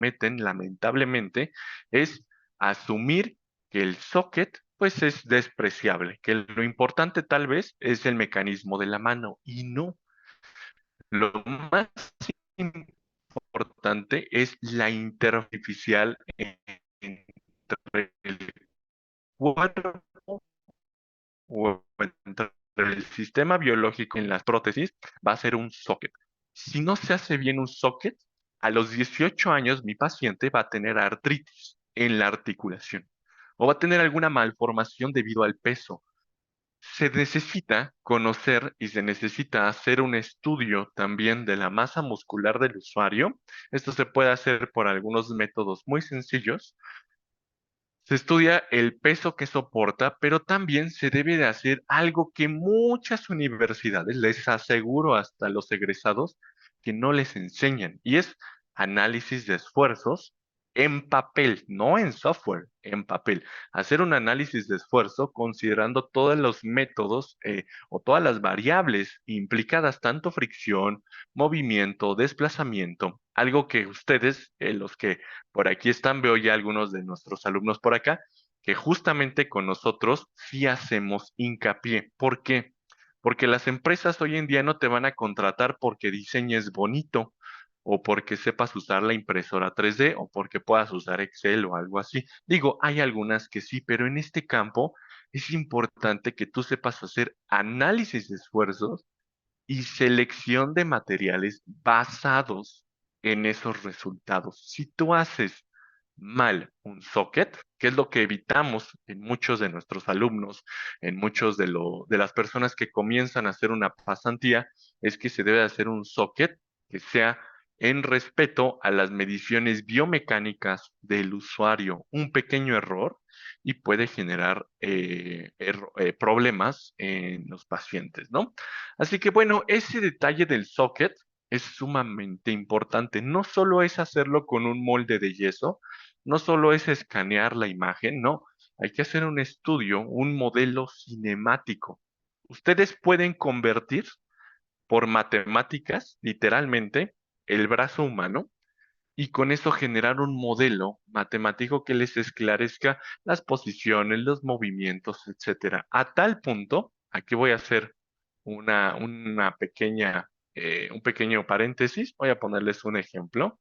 cometen, lamentablemente, es asumir que el socket, pues es despreciable, que lo importante tal vez es el mecanismo de la mano, y no. Lo más importante es la interartificial entre el cuerpo o entre el sistema biológico en las prótesis, va a ser un socket. Si no se hace bien un socket, a los 18 años mi paciente va a tener artritis en la articulación o va a tener alguna malformación debido al peso. Se necesita conocer y se necesita hacer un estudio también de la masa muscular del usuario. Esto se puede hacer por algunos métodos muy sencillos. Se estudia el peso que soporta, pero también se debe de hacer algo que muchas universidades, les aseguro hasta los egresados, que no les enseñan, y es análisis de esfuerzos en papel, no en software, en papel. Hacer un análisis de esfuerzo considerando todos los métodos o todas las variables implicadas, tanto fricción, movimiento, desplazamiento, algo que ustedes, los que por aquí están, veo ya algunos de nuestros alumnos por acá, que justamente con nosotros sí hacemos hincapié. ¿Por qué? Porque las empresas hoy en día no te van a contratar porque diseñes bonito o porque sepas usar la impresora 3D o porque puedas usar Excel o algo así. Digo, hay algunas que sí, pero en este campo es importante que tú sepas hacer análisis de esfuerzos y selección de materiales basados en esos resultados. Si tú haces mal un socket, que es lo que evitamos en muchos de nuestros alumnos, en muchos de las personas que comienzan a hacer una pasantía, es que se debe hacer un socket que sea en respeto a las mediciones biomecánicas del usuario. Un pequeño error y puede generar problemas en los pacientes, ¿no? Así que bueno, ese detalle del socket es sumamente importante. No solo es hacerlo con un molde de yeso, no solo es escanear la imagen, no, hay que hacer un estudio, un modelo cinemático. Ustedes pueden convertir por matemáticas, literalmente, el brazo humano y con eso generar un modelo matemático que les esclarezca las posiciones, los movimientos, etcétera. A tal punto, aquí voy a hacer una pequeña, un pequeño paréntesis, voy a ponerles un ejemplo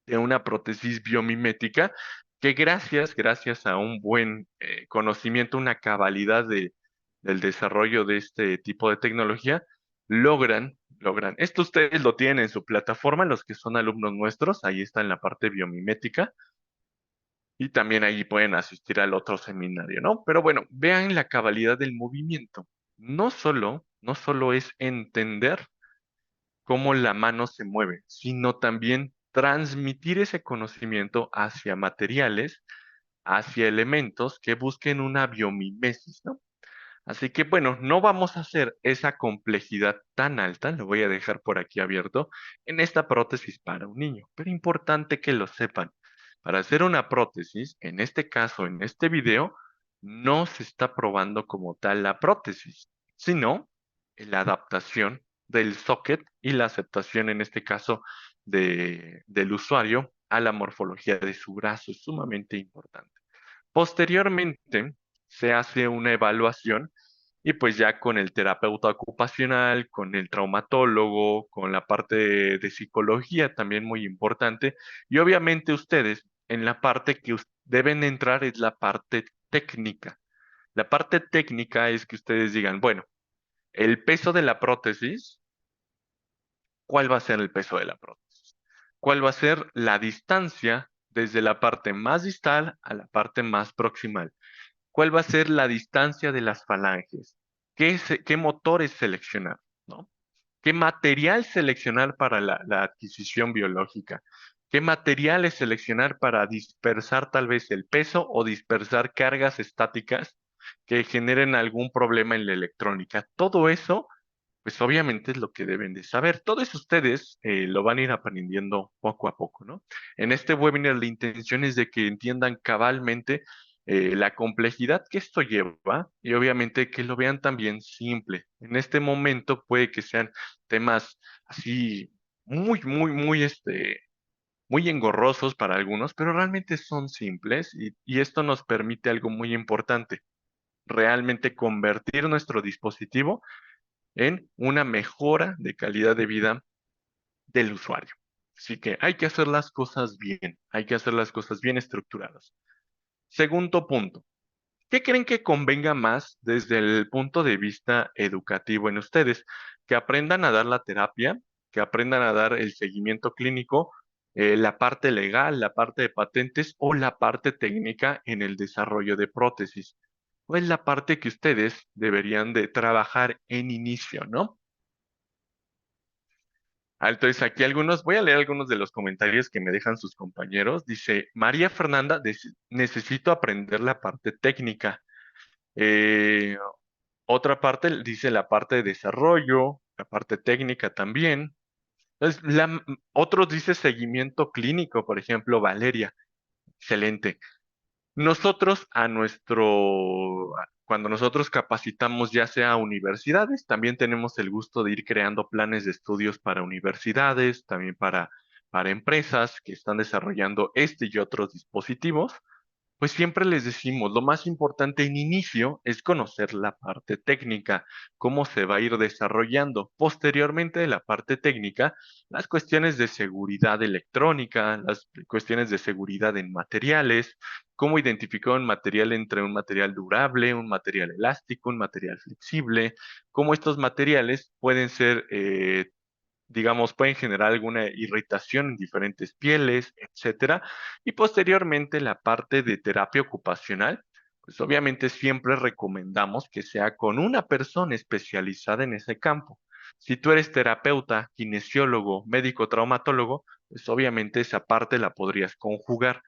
de una prótesis biomimética que gracias a un buen conocimiento, una cabalidad del desarrollo de este tipo de tecnología, logran. Esto ustedes lo tienen en su plataforma, los que son alumnos nuestros, ahí está en la parte biomimética, y también ahí pueden asistir al otro seminario, ¿no? Pero bueno, vean la cabalidad del movimiento. No solo es entender cómo la mano se mueve, sino también transmitir ese conocimiento hacia materiales, hacia elementos que busquen una biomimesis, ¿no? Así que bueno, no vamos a hacer esa complejidad tan alta, lo voy a dejar por aquí abierto, en esta prótesis para un niño, pero importante que lo sepan. Para hacer una prótesis, en este caso, en este video, no se está probando como tal la prótesis, sino la adaptación del socket y la aceptación, en este caso, del usuario a la morfología de su brazo. Es sumamente importante. Posteriormente, se hace una evaluación y pues ya con el terapeuta ocupacional, con el traumatólogo, con la parte de psicología también muy importante. Y obviamente ustedes en la parte que deben entrar es la parte técnica. La parte técnica es que ustedes digan, bueno, el peso de la prótesis, ¿cuál va a ser el peso de la prótesis? ¿Cuál va a ser la distancia desde la parte más distal a la parte más proximal? ¿Cuál va a ser la distancia de las falanges? ¿Qué motores seleccionar? ¿No? ¿Qué material seleccionar para la adquisición biológica? ¿Qué materiales seleccionar para dispersar tal vez el peso o dispersar cargas estáticas que generen algún problema en la electrónica? Todo eso, pues obviamente es lo que deben de saber. Todo eso ustedes lo van a ir aprendiendo poco a poco, ¿no? En este webinar la intención es de que entiendan cabalmente la complejidad que esto lleva y obviamente que lo vean también simple. En este momento puede que sean temas así muy, muy, muy muy engorrosos para algunos, pero realmente son simples y esto nos permite algo muy importante, realmente convertir nuestro dispositivo en una mejora de calidad de vida del usuario. Así que hay que hacer las cosas bien, hay que hacer las cosas bien estructuradas. Segundo punto, ¿qué creen que convenga más desde el punto de vista educativo en ustedes? ¿Que aprendan a dar la terapia, que aprendan a dar el seguimiento clínico, la parte legal, la parte de patentes o la parte técnica en el desarrollo de prótesis? ¿Cuál es la parte que ustedes deberían de trabajar en inicio, no? Entonces aquí voy a leer algunos de los comentarios que me dejan sus compañeros. Dice, María Fernanda, necesito aprender la parte técnica. Eh, Otra parte dice la parte de desarrollo, la parte técnica también. Entonces, otros dice seguimiento clínico, por ejemplo, Valeria. Excelente. Nosotros cuando nosotros capacitamos ya sea a universidades, también tenemos el gusto de ir creando planes de estudios para universidades, también para empresas que están desarrollando este y otros dispositivos. Pues siempre les decimos, lo más importante en inicio es conocer la parte técnica, cómo se va a ir desarrollando. Posteriormente de la parte técnica, las cuestiones de seguridad electrónica, las cuestiones de seguridad en materiales, cómo identificar un material entre un material durable, un material elástico, un material flexible, cómo estos materiales pueden ser digamos, pueden generar alguna irritación en diferentes pieles, etcétera. Y posteriormente la parte de terapia ocupacional, pues obviamente siempre recomendamos que sea con una persona especializada en ese campo. Si tú eres terapeuta, kinesiólogo, médico traumatólogo, pues obviamente esa parte la podrías conjugar,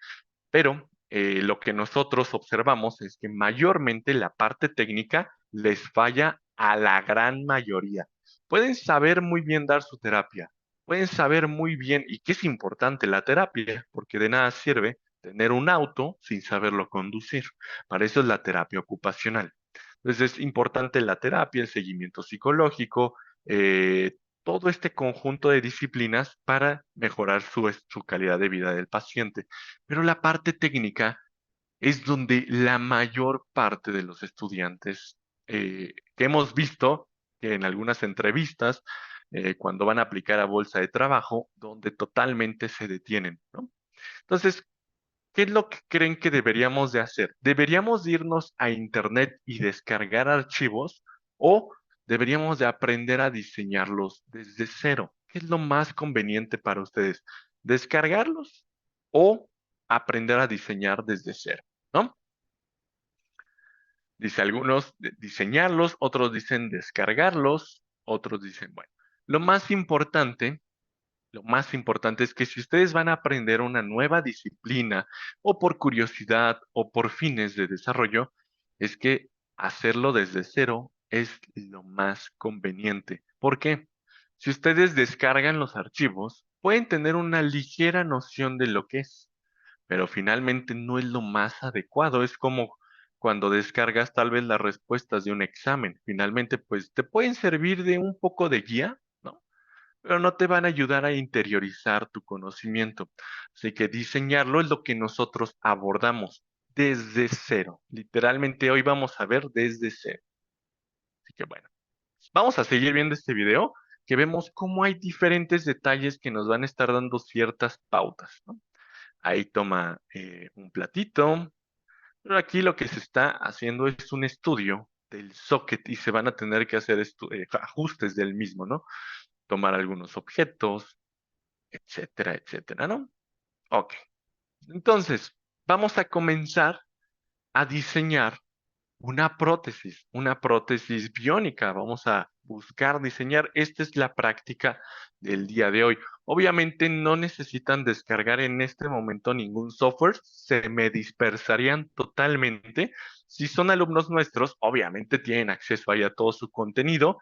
pero lo que nosotros observamos es que mayormente la parte técnica les falla a la gran mayoría. Pueden saber muy bien dar su terapia, pueden saber muy bien, y que es importante la terapia, porque de nada sirve tener un auto sin saberlo conducir. Para eso es la terapia ocupacional. Entonces es importante la terapia, el seguimiento psicológico, todo este conjunto de disciplinas para mejorar su calidad de vida del paciente. Pero la parte técnica es donde la mayor parte de los estudiantes que hemos visto que en algunas entrevistas, cuando van a aplicar a bolsa de trabajo, donde totalmente se detienen, ¿no? Entonces, ¿qué es lo que creen que deberíamos de hacer? ¿Deberíamos de irnos a internet y descargar archivos o deberíamos de aprender a diseñarlos desde cero? ¿Qué es lo más conveniente para ustedes? ¿Descargarlos o aprender a diseñar desde cero? ¿No? Dice algunos diseñarlos, otros dicen descargarlos, otros dicen, bueno, lo más importante lo más importante es que si ustedes van a aprender una nueva disciplina o por curiosidad o por fines de desarrollo, es que hacerlo desde cero es lo más conveniente. ¿Por qué? Si ustedes descargan los archivos, pueden tener una ligera noción de lo que es, pero finalmente no es lo más adecuado. Es como cuando descargas tal vez las respuestas de un examen. Finalmente, pues te pueden servir de un poco de guía, ¿no? Pero no te van a ayudar a interiorizar tu conocimiento. Así que diseñarlo es lo que nosotros abordamos desde cero. Literalmente hoy vamos a ver desde cero. Así que bueno, vamos a seguir viendo este video que vemos cómo hay diferentes detalles que nos van a estar dando ciertas pautas, ¿no? Ahí toma un platito, pero aquí lo que se está haciendo es un estudio del socket y se van a tener que hacer ajustes del mismo, ¿no? Tomar algunos objetos, etcétera, etcétera, ¿no? Ok, entonces vamos a comenzar a diseñar una prótesis biónica. Vamos a buscar diseñar. Esta es la práctica del día de hoy. Obviamente no necesitan descargar en este momento ningún software, se me dispersarían totalmente. Si son alumnos nuestros, obviamente tienen acceso ahí a todo su contenido,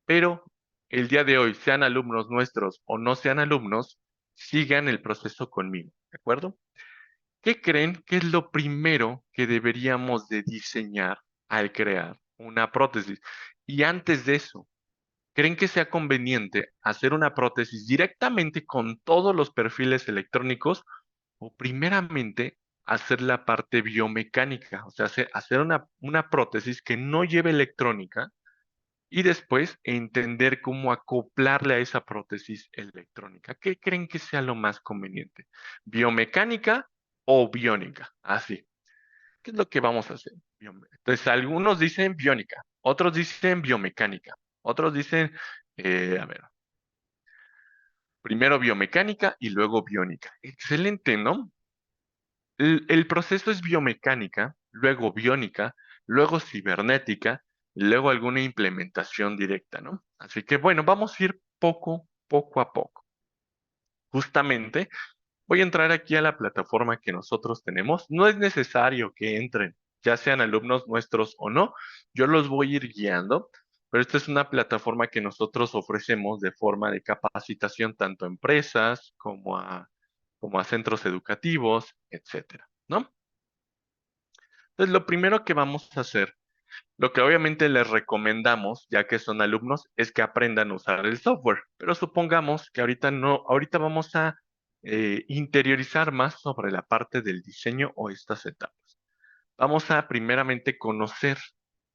pero el día de hoy, sean alumnos nuestros o no sean alumnos, sigan el proceso conmigo, ¿de acuerdo? ¿Qué creen que es lo primero que deberíamos de diseñar al crear una prótesis? Y antes de eso, ¿Creen que sea conveniente hacer una prótesis directamente con todos los perfiles electrónicos o primeramente hacer la parte biomecánica? O sea, hacer una prótesis que no lleve electrónica y después entender cómo acoplarle a esa prótesis electrónica. ¿Qué creen que sea lo más conveniente? ¿Biomecánica o biónica? Así. ¿Qué es lo que vamos a hacer? Entonces, algunos dicen biónica, otros dicen biomecánica, otros dicen, a ver, primero biomecánica y luego biónica. Excelente, ¿no? El proceso es biomecánica, luego biónica, luego cibernética y luego alguna implementación directa, ¿no? Así que bueno, vamos a ir poco a poco. Justamente voy a entrar aquí a la plataforma que nosotros tenemos. No es necesario que entren, ya sean alumnos nuestros o no. Yo los voy a ir guiando, pero esta es una plataforma que nosotros ofrecemos de forma de capacitación tanto a empresas como a centros educativos, etcétera, ¿no? Entonces, lo primero que vamos a hacer, lo que obviamente les recomendamos, ya que son alumnos, es que aprendan a usar el software. Pero supongamos que ahorita no, ahorita vamos a interiorizar más sobre la parte del diseño o estas etapas. Vamos a primeramente conocer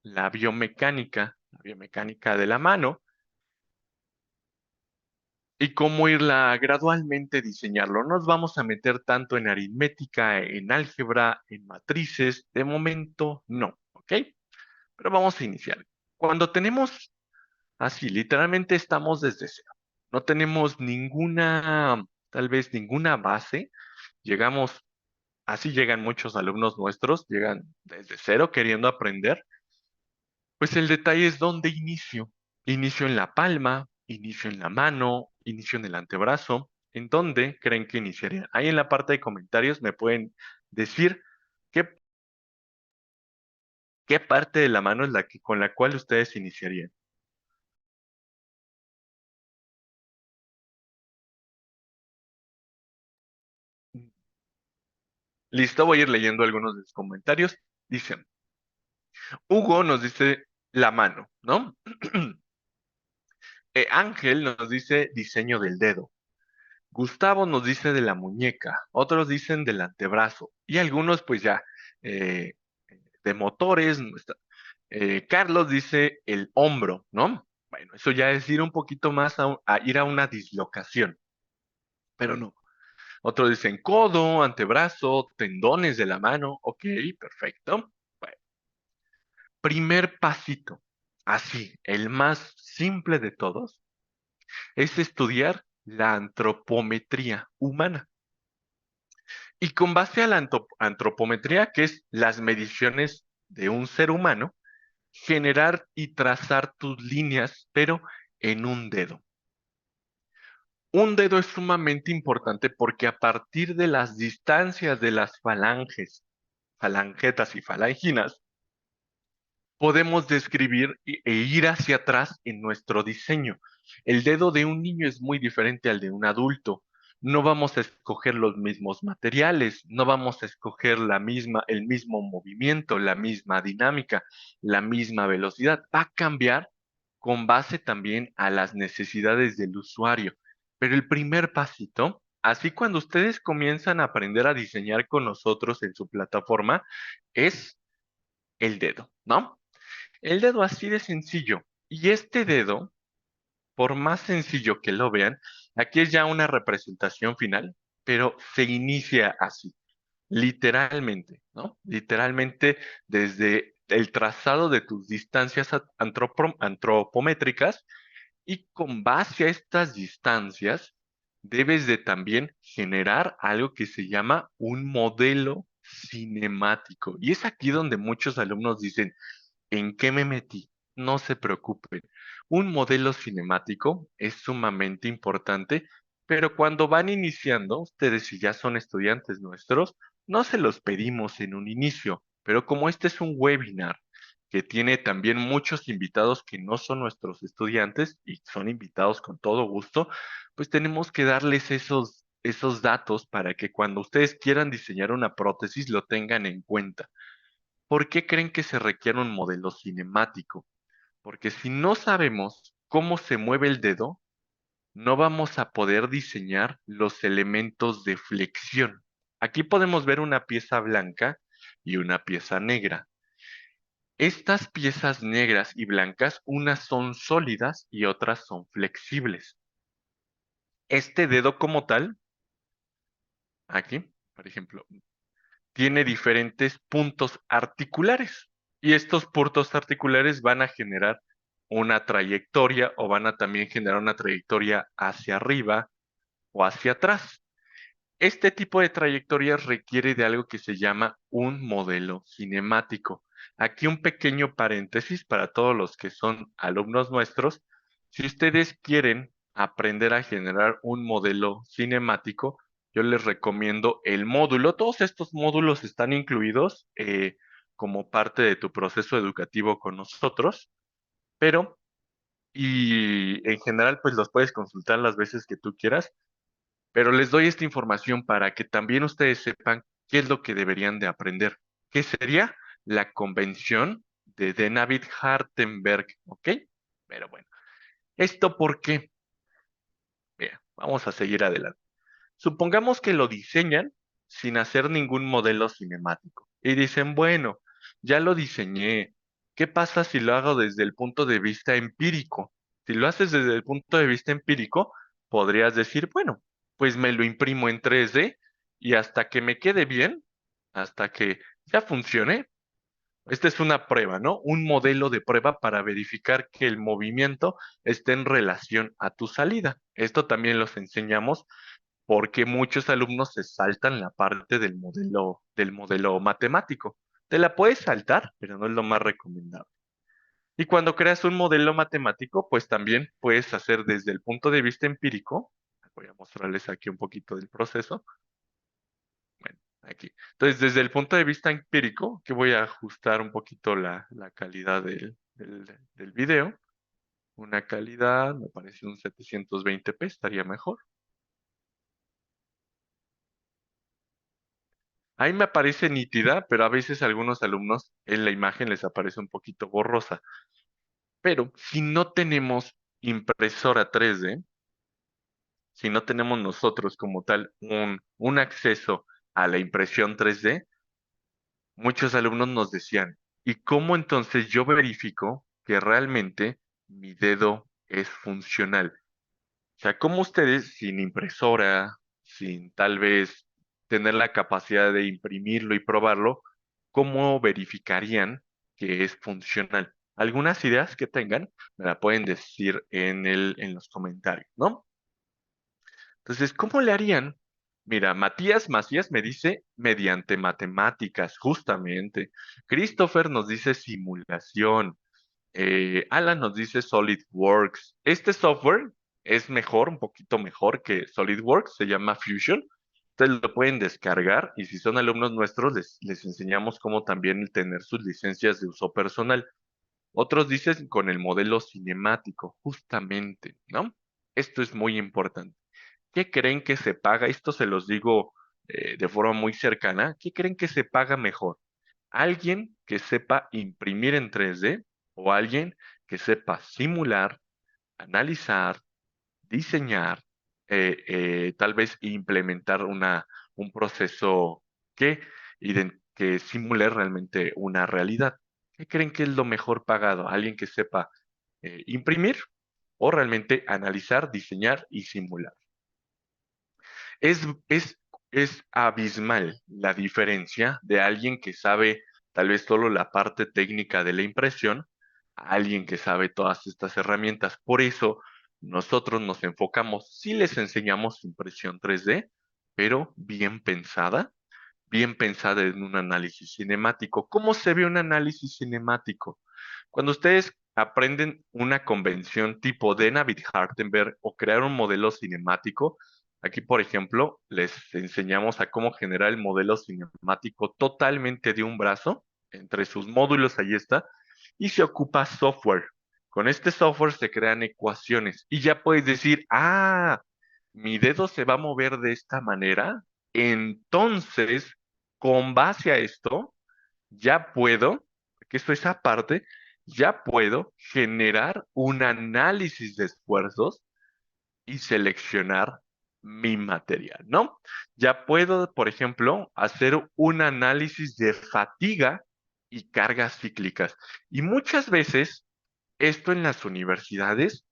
la biomecánica de la mano y cómo irla gradualmente diseñarlo. No nos vamos a meter tanto en aritmética, en álgebra, en matrices. De momento, no, ¿ok? Pero vamos a iniciar. Cuando tenemos así, literalmente estamos desde cero. No tenemos ninguna, tal vez ninguna base. Llegamos, así llegan muchos alumnos nuestros, llegan desde cero queriendo aprender. Pues el detalle es dónde inicio. Inicio en la palma, inicio en la mano, inicio en el antebrazo. ¿En dónde creen que iniciaría? Ahí en la parte de comentarios me pueden decir qué, qué parte de la mano es la que, con la cual ustedes iniciarían. Listo, voy a ir leyendo algunos de los comentarios. Dicen, Hugo nos dice la mano, ¿no? Ángel nos dice diseño del dedo. Gustavo nos dice de la muñeca. Otros dicen del antebrazo. Y algunos, pues ya, eh, de motores. Carlos dice el hombro, ¿no? Bueno, eso ya es ir un poquito más a ir a una dislocación. Pero no. Otros dicen codo, antebrazo, tendones de la mano. Ok, perfecto. Bueno, primer pasito, así, el más simple de todos, es estudiar la antropometría humana. Y con base a la antropometría, que es las mediciones de un ser humano, generar y trazar tus líneas, pero en un dedo. Un dedo es sumamente importante porque a partir de las distancias de las falangetas y falanginas, podemos describir e ir hacia atrás en nuestro diseño. El dedo de un niño es muy diferente al de un adulto. No vamos a escoger los mismos materiales, no vamos a escoger el mismo movimiento, la misma dinámica, la misma velocidad. Va a cambiar con base también a las necesidades del usuario. Pero el primer pasito, así cuando ustedes comienzan a aprender a diseñar con nosotros en su plataforma, es el dedo, ¿no? El dedo así de sencillo. Y este dedo, por más sencillo que lo vean, aquí es ya una representación final, pero se inicia así, literalmente, ¿no? Literalmente desde el trazado de tus distancias antropométricas y con base a estas distancias, debes de también generar algo que se llama un modelo cinemático. Y es aquí donde muchos alumnos dicen, ¿en qué me metí? No se preocupen. Un modelo cinemático es sumamente importante, pero cuando van iniciando, ustedes si ya son estudiantes nuestros, no se los pedimos en un inicio, pero como este es un webinar que tiene también muchos invitados que no son nuestros estudiantes y son invitados con todo gusto, pues tenemos que darles esos datos para que cuando ustedes quieran diseñar una prótesis lo tengan en cuenta. ¿Por qué creen que se requiere un modelo cinemático? Porque si no sabemos cómo se mueve el dedo, no vamos a poder diseñar los elementos de flexión. Aquí podemos ver una pieza blanca y una pieza negra. Estas piezas negras y blancas, unas son sólidas y otras son flexibles. Este dedo como tal, aquí, por ejemplo, tiene diferentes puntos articulares y estos puntos articulares van a generar una trayectoria o van a también generar una trayectoria hacia arriba o hacia atrás. Este tipo de trayectorias requiere de algo que se llama un modelo cinemático. Aquí un pequeño paréntesis para todos los que son alumnos nuestros. Si ustedes quieren aprender a generar un modelo cinemático, yo les recomiendo el módulo. Todos estos módulos están incluidos como parte de tu proceso educativo con nosotros, pero y en general pues los puedes consultar las veces que tú quieras, pero les doy esta información para que también ustedes sepan qué es lo que deberían de aprender. ¿Qué sería? La convención de David-Hartenberg, ¿ok? Pero bueno, ¿esto por qué? Mira, vamos a seguir adelante. Supongamos que lo diseñan sin hacer ningún modelo cinemático y dicen, bueno, ya lo diseñé. ¿Qué pasa si lo hago desde el punto de vista empírico? Si lo haces desde el punto de vista empírico, podrías decir, bueno, pues me lo imprimo en 3D y hasta que me quede bien, hasta que ya funcione. Esta es una prueba, ¿no? Un modelo de prueba para verificar que el movimiento esté en relación a tu salida. Esto también los enseñamos porque muchos alumnos se saltan la parte del modelo matemático. Te la puedes saltar, pero no es lo más recomendable. Y cuando creas un modelo matemático, pues también puedes hacer desde el punto de vista empírico. Voy a mostrarles aquí un poquito del proceso. Bueno, aquí. Entonces, desde el punto de vista empírico, que voy a ajustar un poquito la calidad del video. Una calidad, me parece un 720p, estaría mejor. Ahí me aparece nítida, pero a veces a algunos alumnos en la imagen les aparece un poquito borrosa. Pero si no tenemos impresora 3D, si no tenemos nosotros como tal un acceso a la impresión 3D, muchos alumnos nos decían, ¿y cómo entonces yo verifico que realmente mi dedo es funcional? O sea, ¿cómo ustedes sin impresora, sin tal vez tener la capacidad de imprimirlo y probarlo, cómo verificarían que es funcional? Algunas ideas que tengan me la pueden decir en los comentarios, ¿no? Entonces, ¿cómo le harían? Mira, Matías Macías me dice mediante matemáticas, justamente. Christopher nos dice simulación. Alan nos dice SolidWorks. Este software es mejor, un poquito mejor que SolidWorks, se llama Fusion. Ustedes lo pueden descargar y si son alumnos nuestros, les enseñamos cómo también tener sus licencias de uso personal. Otros dicen con el modelo cinemático, justamente, ¿no? Esto es muy importante. ¿Qué creen que se paga? Esto se los digo de forma muy cercana. ¿Qué creen que se paga mejor? ¿Alguien que sepa imprimir en 3D o alguien que sepa simular, analizar, diseñar, tal vez implementar un proceso que, que simule realmente una realidad? ¿Qué creen que es lo mejor pagado? ¿Alguien que sepa imprimir o realmente analizar, diseñar y simular? Es, es, es abismal la diferencia de alguien que sabe tal vez solo la parte técnica de la impresión a alguien que sabe todas estas herramientas. Por eso nosotros nos enfocamos, sí les enseñamos impresión 3D, pero bien pensada en un análisis cinemático. ¿Cómo se ve un análisis cinemático? Cuando ustedes aprenden una convención tipo de Navier-Hartenberg o crear un modelo cinemático, aquí, por ejemplo, les enseñamos a cómo generar el modelo cinemático totalmente de un brazo. Entre sus módulos, ahí está, y se ocupa software. Con este software se crean ecuaciones y ya puedes decir, mi dedo se va a mover de esta manera, entonces, con base a esto, ya puedo, que esto es aparte, ya puedo generar un análisis de esfuerzos y seleccionar mi material, ¿no? Ya puedo, por ejemplo, hacer un análisis de fatiga y cargas cíclicas. Y muchas veces esto en las universidades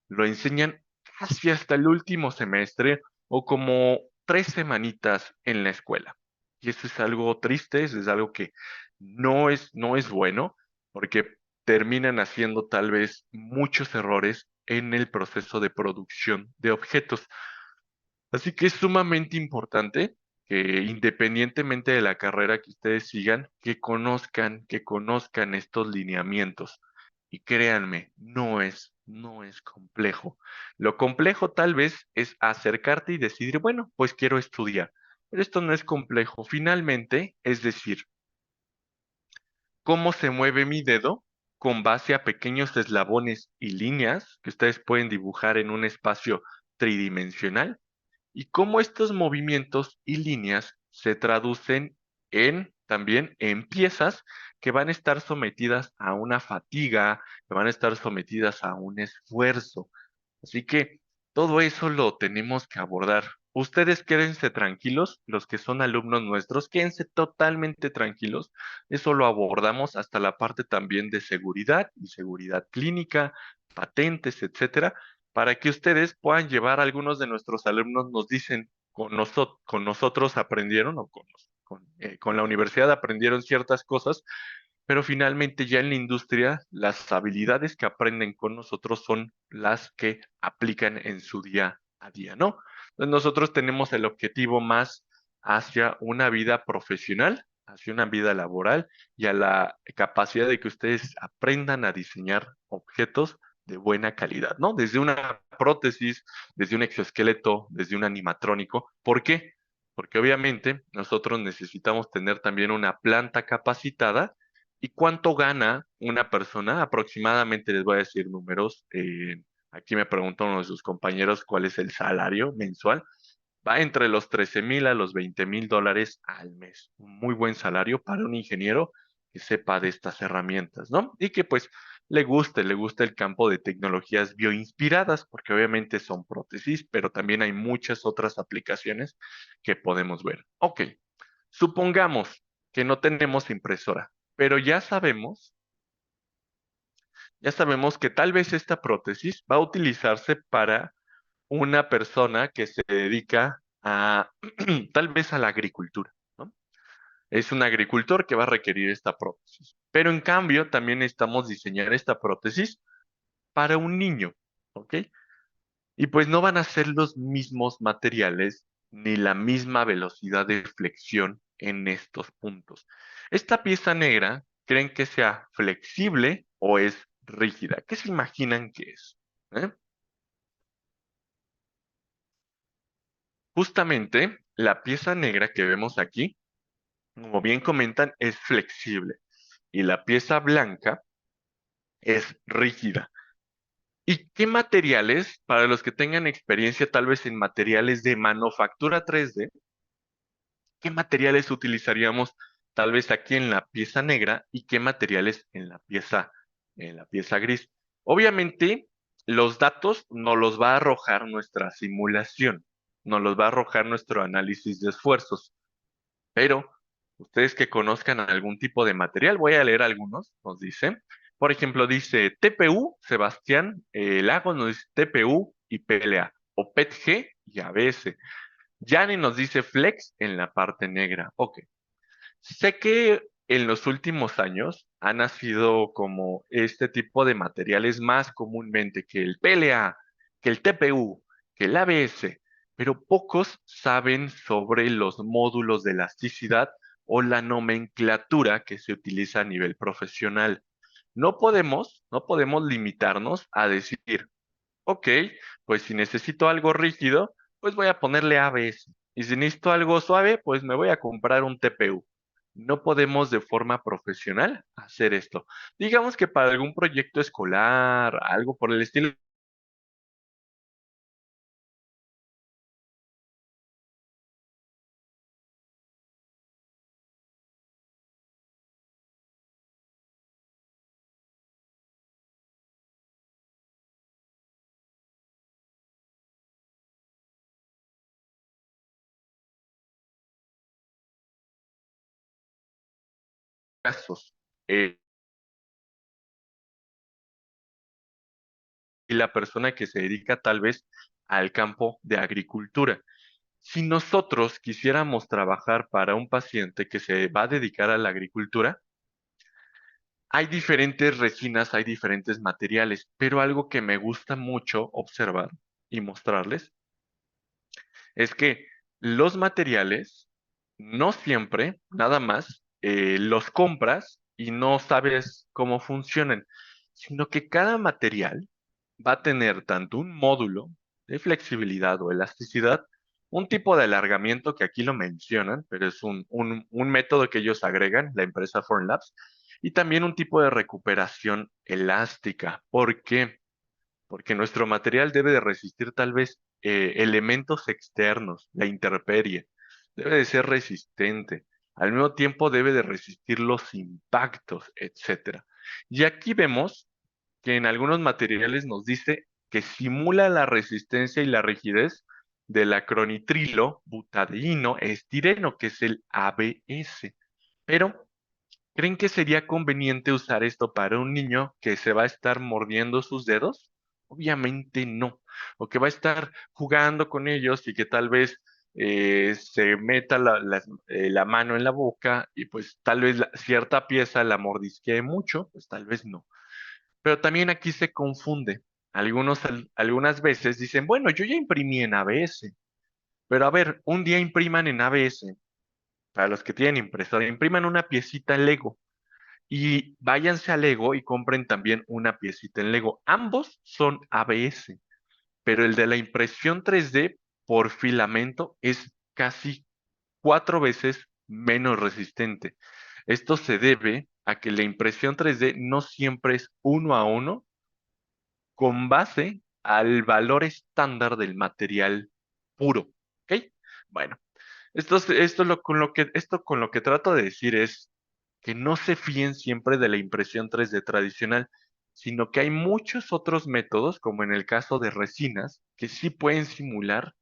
lo enseñan casi hasta el último semestre o como 3 semanitas en la escuela. Y eso es algo triste, eso es algo que no es bueno, porque terminan haciendo tal vez muchos errores en el proceso de producción de objetos. Así que es sumamente importante que independientemente de la carrera que ustedes sigan, que conozcan estos lineamientos. Y créanme, no es complejo. Lo complejo tal vez es acercarte y decidir, bueno, pues quiero estudiar. Pero esto no es complejo. Finalmente, es decir, cómo se mueve mi dedo con base a pequeños eslabones y líneas que ustedes pueden dibujar en un espacio tridimensional y cómo estos movimientos y líneas se traducen también en piezas que van a estar sometidas a una fatiga, que van a estar sometidas a un esfuerzo. Así que todo eso lo tenemos que abordar. Ustedes quédense tranquilos, los que son alumnos nuestros, quédense totalmente tranquilos. Eso lo abordamos hasta la parte también de seguridad y seguridad clínica, patentes, etcétera, para que ustedes puedan llevar, algunos de nuestros alumnos nos dicen, con nosotros aprendieron o con la universidad aprendieron ciertas cosas, pero finalmente ya en la industria las habilidades que aprenden con nosotros son las que aplican en su día a día, ¿no? Entonces nosotros tenemos el objetivo más hacia una vida profesional, hacia una vida laboral y a la capacidad de que ustedes aprendan a diseñar objetos de buena calidad, ¿no? Desde una prótesis, desde un exoesqueleto, desde un animatrónico. ¿Por qué? Porque obviamente nosotros necesitamos tener también una planta capacitada. ¿Y cuánto gana una persona? Aproximadamente les voy a decir números. Aquí me preguntan uno de sus compañeros cuál es el salario mensual. Va entre los 13,000 a los 20,000 dólares al mes. Un muy buen salario para un ingeniero que sepa de estas herramientas, ¿no? Y que pues le guste el campo de tecnologías bioinspiradas, porque obviamente son prótesis, pero también hay muchas otras aplicaciones que podemos ver. Ok, supongamos que no tenemos impresora, pero ya sabemos que tal vez esta prótesis va a utilizarse para una persona que se dedica a tal vez a la agricultura, ¿no? Es un agricultor que va a requerir esta prótesis. Pero en cambio, también necesitamos diseñar esta prótesis para un niño, ¿ok? Y pues no van a ser los mismos materiales ni la misma velocidad de flexión en estos puntos. Esta pieza negra, ¿creen que sea flexible o es rígida? ¿Qué se imaginan que es? ¿Eh? Justamente la pieza negra que vemos aquí, como bien comentan, es flexible y la pieza blanca es rígida. ¿Y qué materiales, para los que tengan experiencia tal vez en materiales de manufactura 3D, qué materiales utilizaríamos tal vez aquí en la pieza negra y qué materiales en la pieza gris? Obviamente, los datos nos los va a arrojar nuestra simulación, nos los va a arrojar nuestro análisis de esfuerzos. Pero ustedes que conozcan algún tipo de material, voy a leer algunos, nos dice. Por ejemplo, dice TPU, Sebastián Lagos nos dice TPU y PLA, o PETG y ABS. Yanni nos dice Flex en la parte negra. Ok. Sé que en los últimos años han nacido como este tipo de materiales más comúnmente que el PLA, que el TPU, que el ABS, pero pocos saben sobre los módulos de elasticidad o la nomenclatura que se utiliza a nivel profesional. No podemos limitarnos a decir, ok, pues si necesito algo rígido, pues voy a ponerle ABS. Y si necesito algo suave, pues me voy a comprar un TPU. No podemos de forma profesional hacer esto. Digamos que para algún proyecto escolar, algo por el estilo, casos, eh, y la persona que se dedica tal vez al campo de agricultura. Si nosotros quisiéramos trabajar para un paciente que se va a dedicar a la agricultura, hay diferentes resinas, hay diferentes materiales, pero algo que me gusta mucho observar y mostrarles es que los materiales no siempre, nada más, los compras y no sabes cómo funcionan, sino que cada material va a tener tanto un módulo de flexibilidad o elasticidad, un tipo de alargamiento que aquí lo mencionan, pero es un método que ellos agregan, la empresa Formlabs, y también un tipo de recuperación elástica. ¿Por qué? Porque nuestro material debe de resistir tal vez elementos externos, la intemperie, debe de ser resistente, al mismo tiempo debe de resistir los impactos, etcétera. Y aquí vemos que en algunos materiales nos dice que simula la resistencia y la rigidez del acronitrilo butadieno estireno, que es el ABS. Pero ¿creen que sería conveniente usar esto para un niño que se va a estar mordiendo sus dedos? Obviamente no. O que va a estar jugando con ellos y que tal vez se meta la mano en la boca y pues tal vez cierta pieza la mordisquee mucho, pues tal vez no. Pero también aquí se confunde. Algunas veces dicen, bueno, yo ya imprimí en ABS, pero a ver, un día impriman en ABS, para los que tienen impresora, impriman una piecita Lego y váyanse a Lego y compren también una piecita en Lego. Ambos son ABS, pero el de la impresión 3D por filamento es casi 4 veces menos resistente. Esto se debe a que la impresión 3D no siempre es uno a uno con base al valor estándar del material puro. ¿Ok? Bueno, esto con lo que trato de decir es que no se fíen siempre de la impresión 3D tradicional, sino que hay muchos otros métodos, como en el caso de resinas, que sí pueden simular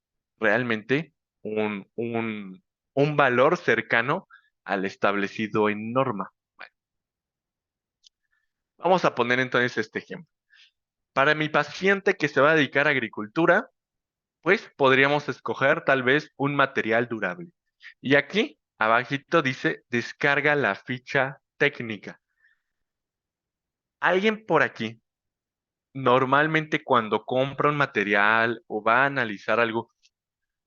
realmente un, un, un valor cercano al establecido en norma. Bueno, vamos a poner entonces este ejemplo. Para mi paciente que se va a dedicar a agricultura, pues podríamos escoger tal vez un material durable. Y aquí, abajito dice, descarga la ficha técnica. Alguien por aquí, normalmente cuando compra un material o va a analizar algo,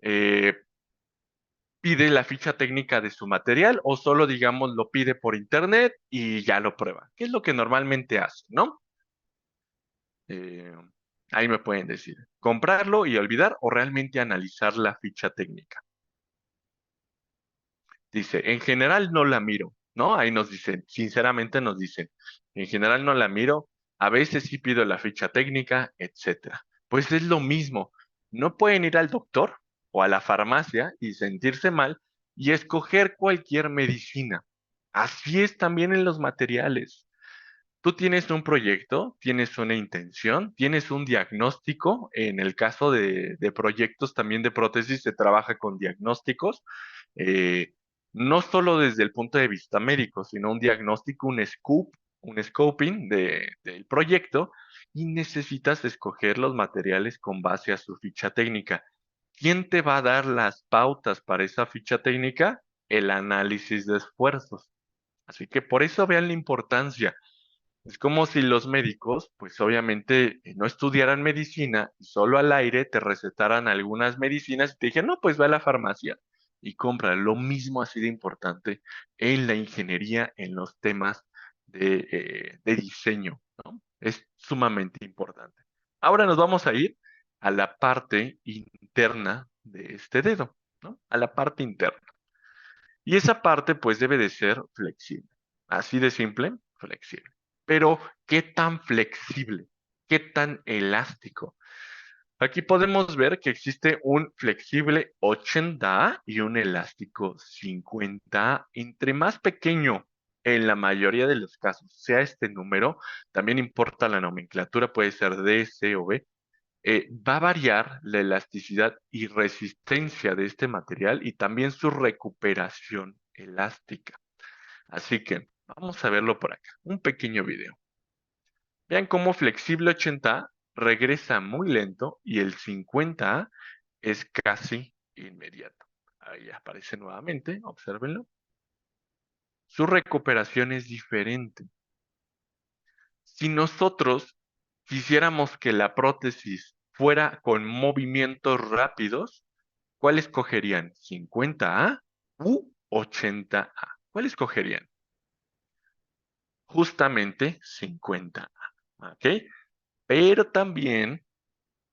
eh, pide la ficha técnica de su material o solo, digamos, lo pide por internet y ya lo prueba. ¿Qué es lo que normalmente hace, no? Eh, ahí me pueden decir, comprarlo y olvidar o realmente analizar la ficha técnica. Dice, en general no la miro, ¿no? Ahí nos dicen, sinceramente nos dicen, en general no la miro, a veces sí pido la ficha técnica, etcétera. Pues es lo mismo, no pueden ir al doctor o a la farmacia y sentirse mal y escoger cualquier medicina. Así es también en los materiales. Tú tienes un proyecto, tienes una intención, tienes un diagnóstico. En el caso de proyectos también de prótesis se trabaja con diagnósticos, eh, no solo desde el punto de vista médico, sino un diagnóstico, un scoping del proyecto y necesitas escoger los materiales con base a su ficha técnica. ¿Quién te va a dar las pautas para esa ficha técnica? El análisis de esfuerzos. Así que por eso vean la importancia. Es como si los médicos, pues obviamente no estudiaran medicina y solo al aire te recetaran algunas medicinas y te dijeran, no, pues ve a la farmacia y compra. Lo mismo así de importante en la ingeniería, en los temas de diseño, ¿no? Es sumamente importante. Ahora nos vamos a ir a la parte interna de este dedo, ¿no? A la parte interna. Y esa parte pues debe de ser flexible. Así de simple, flexible. Pero, ¿qué tan flexible? ¿Qué tan elástico? Aquí podemos ver que existe un flexible 80 y un elástico 50. Entre más pequeño en la mayoría de los casos sea este número, también importa la nomenclatura, puede ser D, C o B, va a variar la elasticidad y resistencia de este material y también su recuperación elástica. Así que Vamos a verlo por acá, un pequeño video. Vean cómo flexible 80 regresa muy lento y el 50 es casi inmediato. Ahí aparece nuevamente, obsérvenlo. Su recuperación es diferente. Si nosotros quisiéramos que la prótesis fuera con movimientos rápidos, ¿cuál escogerían? ¿50A u 80A? ¿Cuál escogerían? Justamente 50A, ¿ok? Pero también,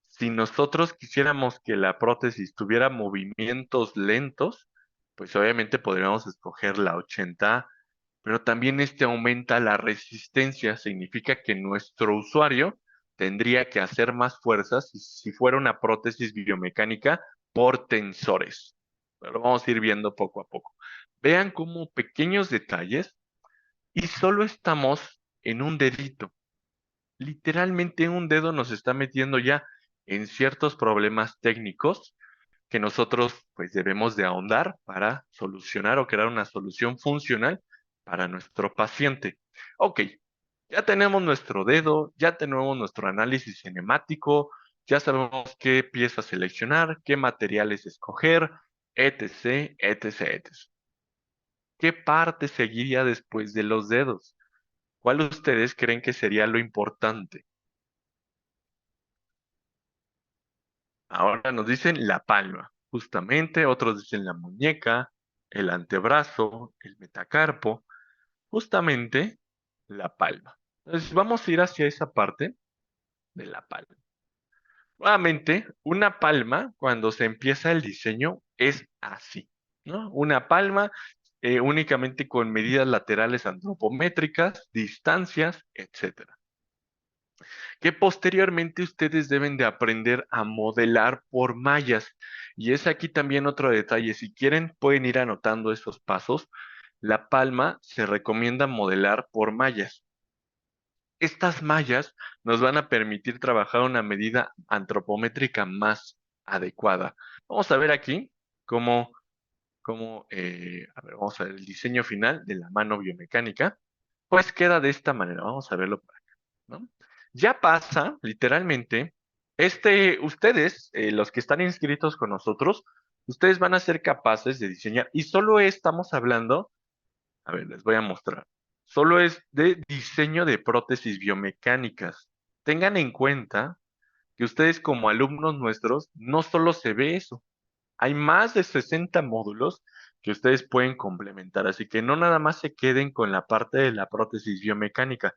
si nosotros quisiéramos que la prótesis tuviera movimientos lentos, pues obviamente podríamos escoger la 80, pero también este aumenta la resistencia, significa que nuestro usuario tendría que hacer más fuerzas si fuera una prótesis biomecánica por tensores. Pero vamos a ir viendo poco a poco. Vean cómo pequeños detalles y solo estamos en un dedito. Literalmente un dedo nos está metiendo ya en ciertos problemas técnicos que nosotros pues debemos de ahondar para solucionar o crear una solución funcional para nuestro paciente. Ok, ya tenemos nuestro dedo, ya tenemos nuestro análisis cinemático, ya sabemos qué piezas seleccionar, qué materiales escoger, etc., etc., etc. ¿Qué parte seguiría después de los dedos? ¿Cuál ustedes creen que sería lo importante? Ahora nos dicen la palma, justamente, otros dicen la muñeca, el antebrazo, el metacarpo, justamente la palma. Entonces vamos a ir hacia esa parte de la palma. Nuevamente, una palma, cuando se empieza el diseño, es así, ¿no? Una palma únicamente con medidas laterales antropométricas, distancias, etcétera. Que posteriormente ustedes deben de aprender a modelar por mallas. Y es aquí también otro detalle. Si quieren, pueden ir anotando esos pasos. La palma se recomienda modelar por mallas. Estas mallas nos van a permitir trabajar una medida antropométrica más adecuada. Vamos a ver aquí a ver, vamos a ver el diseño final de la mano biomecánica. Pues queda de esta manera. Vamos a verlo por acá, ¿no? Ya pasa, literalmente, ustedes, los que están inscritos con nosotros, ustedes van a ser capaces de diseñar, y solo estamos hablando, a ver, les voy a mostrar, solo es de diseño de prótesis biomecánicas. Tengan en cuenta que ustedes como alumnos nuestros, no solo se ve eso, hay más de 60 módulos que ustedes pueden complementar, así que no nada más se queden con la parte de la prótesis biomecánica.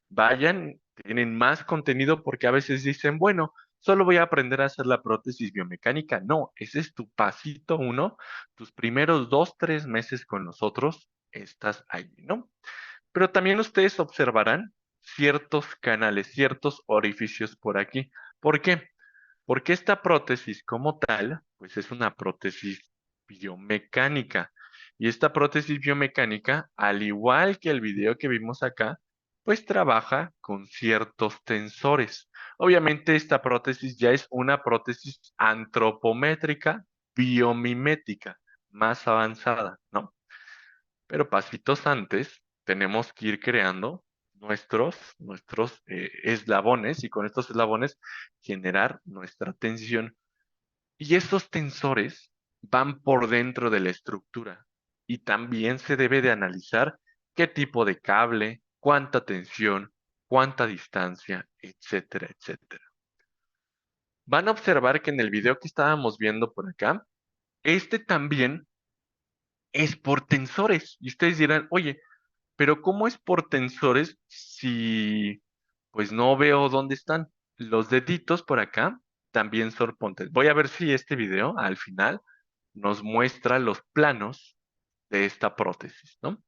Vayan, tienen más contenido porque a veces dicen, bueno, solo voy a aprender a hacer la prótesis biomecánica. No, ese es tu pasito uno, tus primeros 2, 3 meses con nosotros, estás allí, ¿no? Pero también ustedes observarán ciertos canales, ciertos orificios por aquí. ¿Por qué? Porque esta prótesis como tal, pues es una prótesis biomecánica. Y esta prótesis biomecánica, al igual que el video que vimos acá, pues trabaja con ciertos tensores. Obviamente esta prótesis ya es una prótesis antropométrica biomimética, más avanzada, ¿no? Pero pasitos antes, tenemos que ir creando nuestros eslabones y con estos eslabones generar nuestra tensión. Y esos tensores van por dentro de la estructura y también se debe de analizar qué tipo de cable, cuánta tensión, cuánta distancia, etcétera, etcétera. Van a observar que en el video que estábamos viendo por acá, este también es por tensores. Y ustedes dirán, oye, pero ¿cómo es por tensores si pues no veo dónde están? Los deditos por acá también son por tensores. Voy a ver si este video al final nos muestra los planos de esta prótesis, ¿no?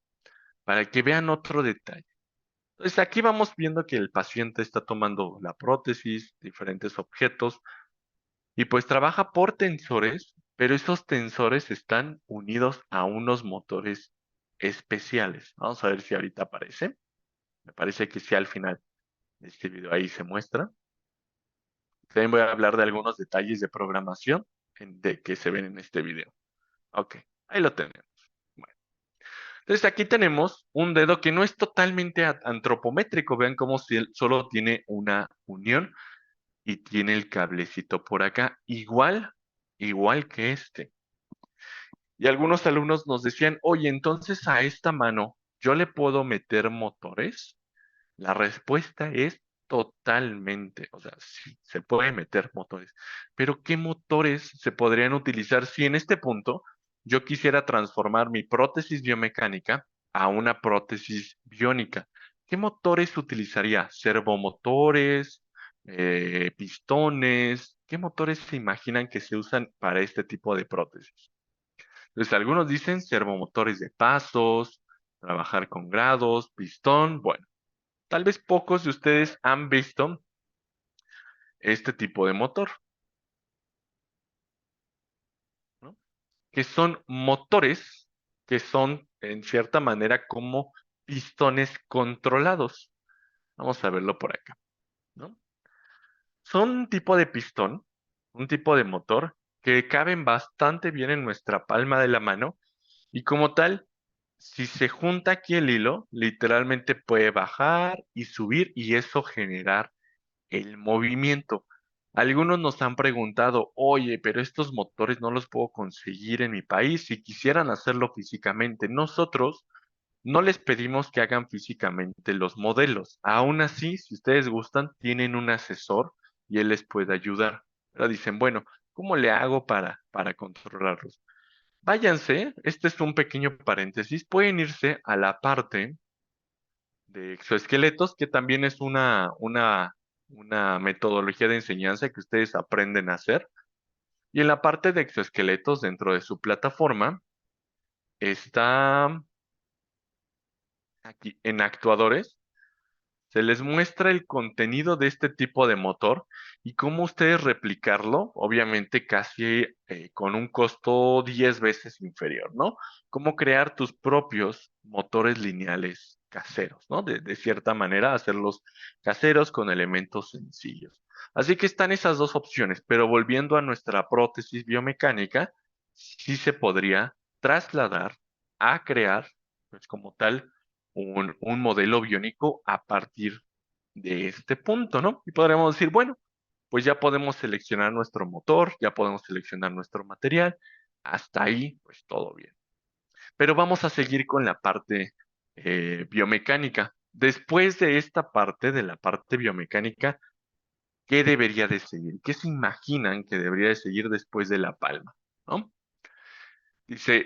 Para que vean otro detalle. Entonces aquí vamos viendo que el paciente está tomando la prótesis, diferentes objetos, y pues trabaja por tensores, pero esos tensores están unidos a unos motores especiales. Vamos a ver si ahorita aparece. Me parece que sí al final de este video ahí se muestra. También voy a hablar de algunos detalles de programación de que se ven en este video. Ok, ahí lo tenemos. Bueno, Entonces aquí tenemos un dedo que no es totalmente antropométrico. Vean cómo si él solo tiene una unión y tiene el cablecito por acá, igual que este. Y algunos alumnos nos decían, oye, entonces a esta mano, ¿yo le puedo meter motores? La respuesta es totalmente, o sea, sí, se puede meter motores. Pero ¿qué motores se podrían utilizar si en este punto yo quisiera transformar mi prótesis biomecánica a una prótesis biónica? ¿Qué motores utilizaría? ¿Servomotores? ¿Pistones? ¿Qué motores se imaginan que se usan para este tipo de prótesis? Entonces, algunos dicen servomotores de pasos, trabajar con grados, pistón. Bueno, tal vez pocos de ustedes han visto este tipo de motor, ¿no? Que son motores que son en cierta manera como pistones controlados. Vamos a verlo por acá, ¿no? Son un tipo de pistón, un tipo de motor que caben bastante bien en nuestra palma de la mano y como tal, si se junta aquí el hilo, literalmente puede bajar y subir y eso generar el movimiento. Algunos nos han preguntado, oye, pero estos motores no los puedo conseguir en mi país si quisieran hacerlo físicamente. Nosotros no les pedimos que hagan físicamente los modelos. Aún así, si ustedes gustan, tienen un asesor y él les puede ayudar. Pero dicen, bueno, ¿cómo le hago para controlarlos? Váyanse, este es un pequeño paréntesis, pueden irse a la parte de exoesqueletos, que también es una metodología de enseñanza que ustedes aprenden a hacer. Y en la parte de exoesqueletos, dentro de su plataforma, está aquí en actuadores. Se les muestra el contenido de este tipo de motor y cómo ustedes replicarlo, obviamente casi con un costo 10 veces inferior, ¿no? Cómo crear tus propios motores lineales caseros, ¿no? De cierta manera, hacerlos caseros con elementos sencillos. Así que están esas dos opciones, pero volviendo a nuestra prótesis biomecánica, sí se podría trasladar a crear, pues como tal, un modelo biónico a partir de este punto, ¿no? Y podríamos decir, bueno, pues ya podemos seleccionar nuestro motor, ya podemos seleccionar nuestro material, hasta ahí, pues todo bien. Pero vamos a seguir con la parte biomecánica. Después de esta parte, de la parte biomecánica, ¿qué debería de seguir? ¿Qué se imaginan que debería de seguir después de la palma? ¿No? Dice,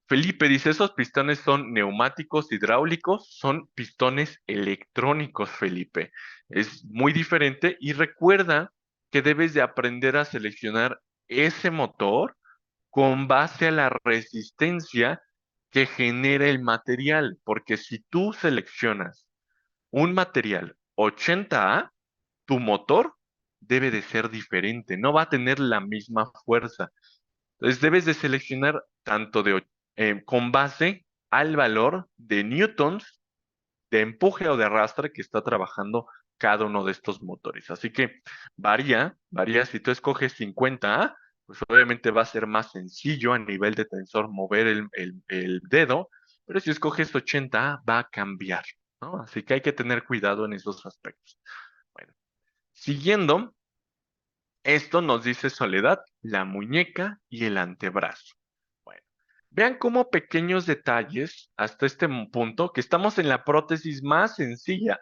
Felipe dice, esos pistones son neumáticos hidráulicos, son pistones electrónicos, Felipe. Es muy diferente y recuerda que debes de aprender a seleccionar ese motor con base a la resistencia que genera el material, porque si tú seleccionas un material 80A, tu motor debe de ser diferente, no va a tener la misma fuerza. Entonces debes de seleccionar tanto con base al valor de newtons de empuje o de arrastre que está trabajando cada uno de estos motores. Así que varía. Si tú escoges 50A, pues obviamente va a ser más sencillo a nivel de tensor mover el dedo, pero si escoges 80A va a cambiar, ¿no? Así que hay que tener cuidado en esos aspectos. Bueno, siguiendo, esto nos dice Soledad, la muñeca y el antebrazo. Bueno, vean cómo pequeños detalles hasta este punto, que estamos en la prótesis más sencilla,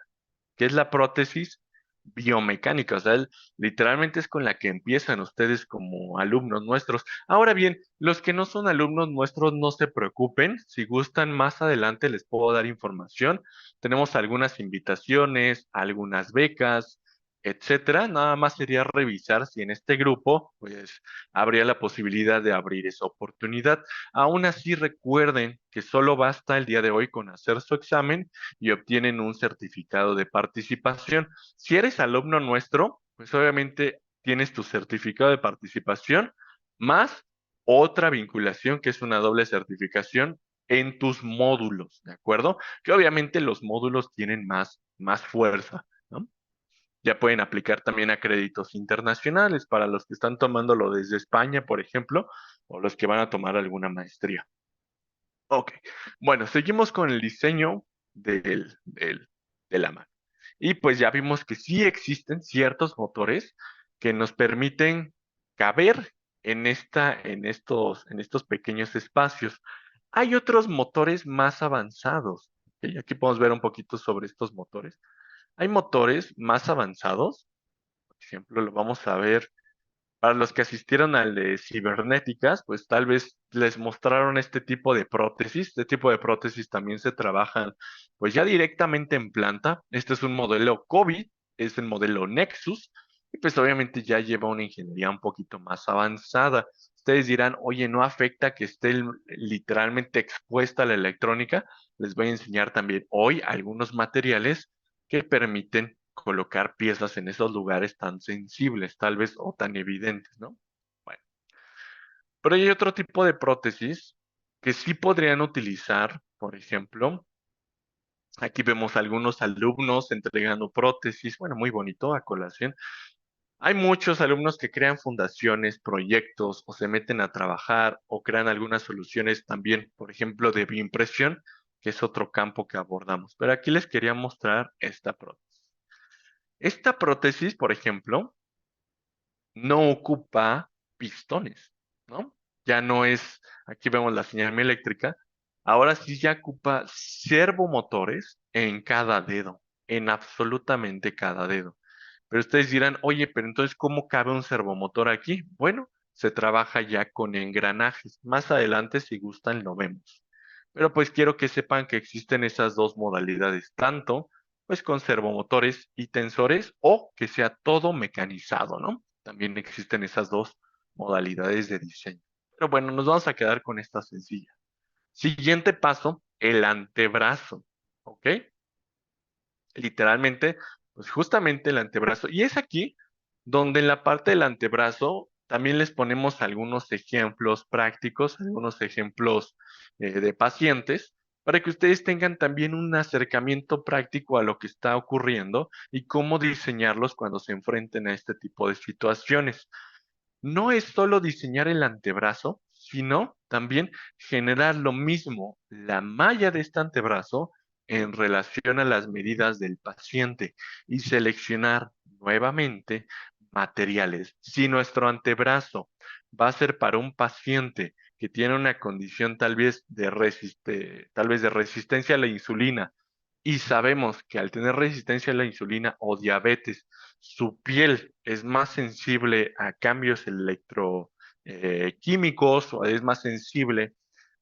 que es la prótesis biomecánica, o sea, literalmente es con la que empiezan ustedes como alumnos nuestros. Ahora bien, los que no son alumnos nuestros, no se preocupen, si gustan más adelante les puedo dar información. Tenemos algunas invitaciones, algunas becas, etcétera. Nada más sería revisar si en este grupo, pues, habría la posibilidad de abrir esa oportunidad. Aún así, recuerden que solo basta el día de hoy con hacer su examen y obtienen un certificado de participación. Si eres alumno nuestro, pues obviamente tienes tu certificado de participación más otra vinculación que es una doble certificación en tus módulos, ¿de acuerdo? Que obviamente los módulos tienen más fuerza, ¿no? Ya pueden aplicar también a créditos internacionales para los que están tomándolo desde España, por ejemplo, o los que van a tomar alguna maestría. Ok, bueno, seguimos con el diseño de la Mac. Y pues ya vimos que sí existen ciertos motores que nos permiten caber en estos pequeños espacios. Hay otros motores más avanzados. ¿Ok? Aquí podemos ver un poquito sobre estos motores. Hay motores más avanzados. Por ejemplo, lo vamos a ver para los que asistieron al de cibernéticas, pues tal vez les mostraron este tipo de prótesis. Este tipo de prótesis también se trabajan pues ya directamente en planta. Este es un modelo COVID, es el modelo Nexus, y pues obviamente ya lleva una ingeniería un poquito más avanzada. Ustedes dirán, oye, ¿no afecta que esté literalmente expuesta a la electrónica? Les voy a enseñar también hoy algunos materiales que permiten colocar piezas en esos lugares tan sensibles, tal vez, o tan evidentes, ¿no? Bueno, pero hay otro tipo de prótesis que sí podrían utilizar, por ejemplo, aquí vemos algunos alumnos entregando prótesis, bueno, muy bonito a colación. Hay muchos alumnos que crean fundaciones, proyectos, o se meten a trabajar, o crean algunas soluciones también, por ejemplo, de bioimpresión, que es otro campo que abordamos. Pero aquí les quería mostrar esta prótesis. Esta prótesis, por ejemplo, no ocupa pistones, ¿no? Ya no es, aquí vemos la señal eléctrica, ahora sí ya ocupa servomotores en cada dedo, en absolutamente cada dedo. Pero ustedes dirán, oye, pero entonces, ¿cómo cabe un servomotor aquí? Bueno, se trabaja ya con engranajes. Más adelante, si gustan, lo vemos. Pero pues quiero que sepan que existen esas dos modalidades, tanto pues con servomotores y tensores o que sea todo mecanizado, ¿no? También existen esas dos modalidades de diseño. Pero bueno, nos vamos a quedar con esta sencilla. Siguiente paso, el antebrazo, ¿ok? Literalmente, pues justamente el antebrazo. Y es aquí donde en la parte del antebrazo también les ponemos algunos ejemplos prácticos, algunos ejemplos de pacientes, para que ustedes tengan también un acercamiento práctico a lo que está ocurriendo y cómo diseñarlos cuando se enfrenten a este tipo de situaciones. No es solo diseñar el antebrazo, sino también generar lo mismo, la malla de este antebrazo en relación a las medidas del paciente y seleccionar nuevamente materiales. Si nuestro antebrazo va a ser para un paciente que tiene una condición tal vez de resistencia a la insulina, y sabemos que al tener resistencia a la insulina o diabetes, su piel es más sensible a cambios electroquímicos o es más sensible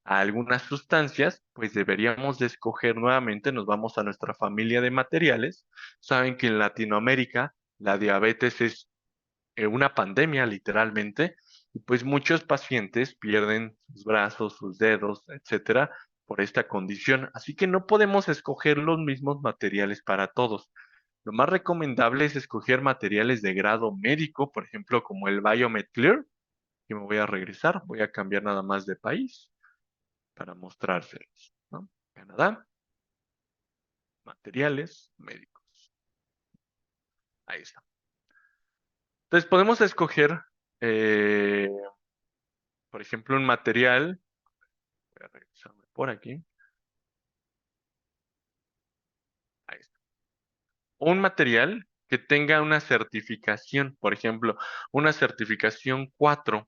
a algunas sustancias, pues deberíamos de escoger nuevamente, nos vamos a nuestra familia de materiales. Saben que en Latinoamérica la diabetes es una pandemia literalmente, y pues muchos pacientes pierden sus brazos, sus dedos, etcétera, por esta condición. Así que no podemos escoger los mismos materiales para todos. Lo más recomendable es escoger materiales de grado médico, por ejemplo, como el Biomed Clear, que me voy a regresar, voy a cambiar nada más de país para mostrárselos, ¿no? Canadá, materiales médicos. Ahí está. Entonces podemos escoger, eh, por ejemplo, un material. Voy a regresarme por aquí. Ahí está. Un material que tenga una certificación, por ejemplo, una certificación 4.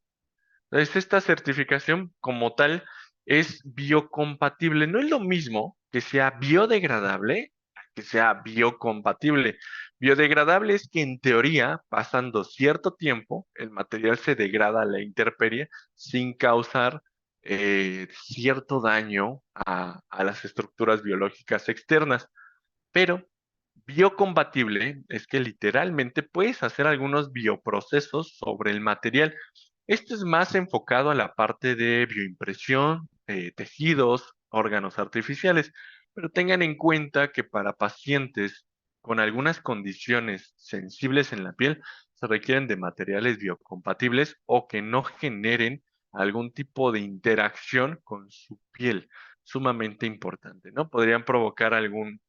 Entonces, esta certificación como tal es biocompatible. No es lo mismo que sea biodegradable a que sea biocompatible. Biodegradable es que en teoría, pasando cierto tiempo, el material se degrada a la intemperie sin causar cierto daño a las estructuras biológicas externas. Pero biocompatible es que literalmente puedes hacer algunos bioprocesos sobre el material. Esto es más enfocado a la parte de bioimpresión, tejidos, órganos artificiales, pero tengan en cuenta que para pacientes con algunas condiciones sensibles en la piel se requieren de materiales biocompatibles o que no generen algún tipo de interacción con su piel, sumamente importante, ¿no? Podrían provocar algún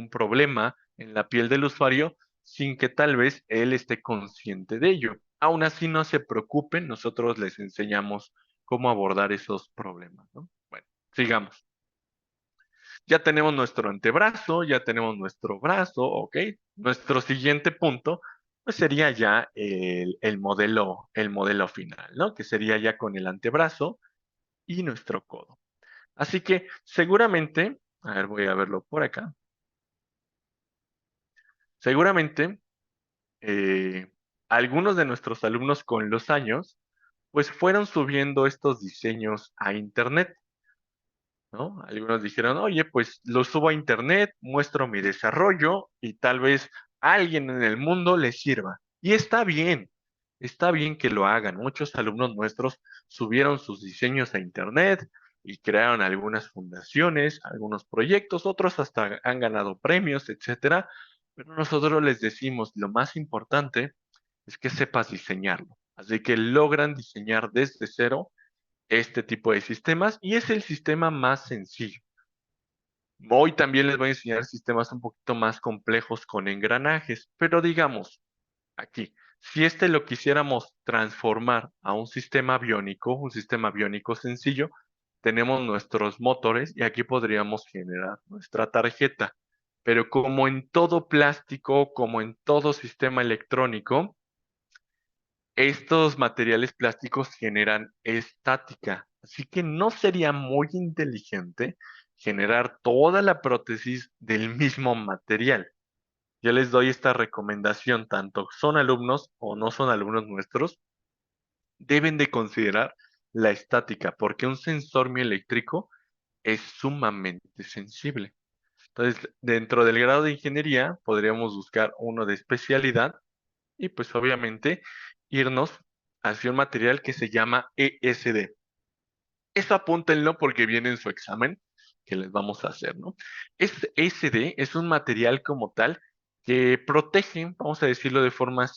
problema en la piel del usuario sin que tal vez él esté consciente de ello. Aún así, no se preocupen, nosotros les enseñamos cómo abordar esos problemas, ¿no? Bueno, Sigamos. Ya tenemos nuestro antebrazo, ya tenemos nuestro brazo, ¿ok? Nuestro siguiente punto, pues sería ya el modelo final, ¿no? Que sería ya con el antebrazo y nuestro codo. Así que seguramente, a ver, voy a verlo por acá, seguramente algunos de nuestros alumnos con los años, pues fueron subiendo estos diseños a internet. ¿No? Algunos dijeron, oye, pues lo subo a internet, muestro mi desarrollo y tal vez a alguien en el mundo le sirva. Y está bien que lo hagan. Muchos alumnos nuestros subieron sus diseños a internet y crearon algunas fundaciones, algunos proyectos, otros hasta han ganado premios, etcétera. Pero nosotros les decimos, lo más importante es que sepas diseñarlo. Así que logran diseñar desde cero este tipo de sistemas y es el sistema más sencillo. Hoy también les voy a enseñar sistemas un poquito más complejos con engranajes, pero digamos, aquí, si este lo quisiéramos transformar a un sistema biónico sencillo, tenemos nuestros motores y aquí podríamos generar nuestra tarjeta. Pero como en todo plástico, como en todo sistema electrónico, estos materiales plásticos generan estática, así que no sería muy inteligente generar toda la prótesis del mismo material. Yo les doy esta recomendación, tanto son alumnos o no son alumnos nuestros, deben de considerar la estática, porque un sensor mioeléctrico es sumamente sensible. Entonces, dentro del grado de ingeniería, podríamos buscar uno de especialidad y pues obviamente irnos hacia un material que se llama ESD. Eso apúntenlo porque viene en su examen que les vamos a hacer, ¿no? ESD es un material como tal que protege, vamos a decirlo de forma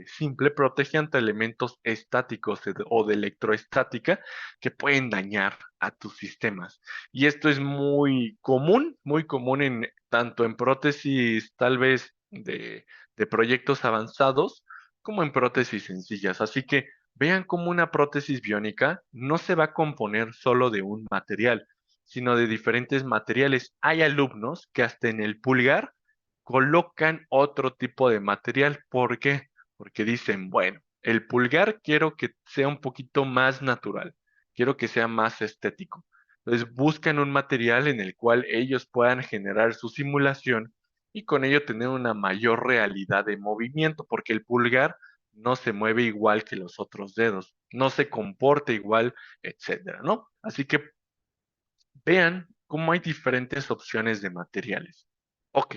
simple, protege ante elementos estáticos o de electroestática que pueden dañar a tus sistemas. Y esto es muy común en tanto en prótesis tal vez de proyectos avanzados como en prótesis sencillas. Así que vean cómo una prótesis biónica no se va a componer solo de un material, sino de diferentes materiales. Hay alumnos que hasta en el pulgar colocan otro tipo de material. ¿Por qué? Porque dicen, bueno, el pulgar quiero que sea un poquito más natural, quiero que sea más estético. Entonces buscan un material en el cual ellos puedan generar su simulación y con ello tener una mayor realidad de movimiento, porque el pulgar no se mueve igual que los otros dedos, no se comporta igual, etcétera, ¿no? Así que vean cómo hay diferentes opciones de materiales. Ok,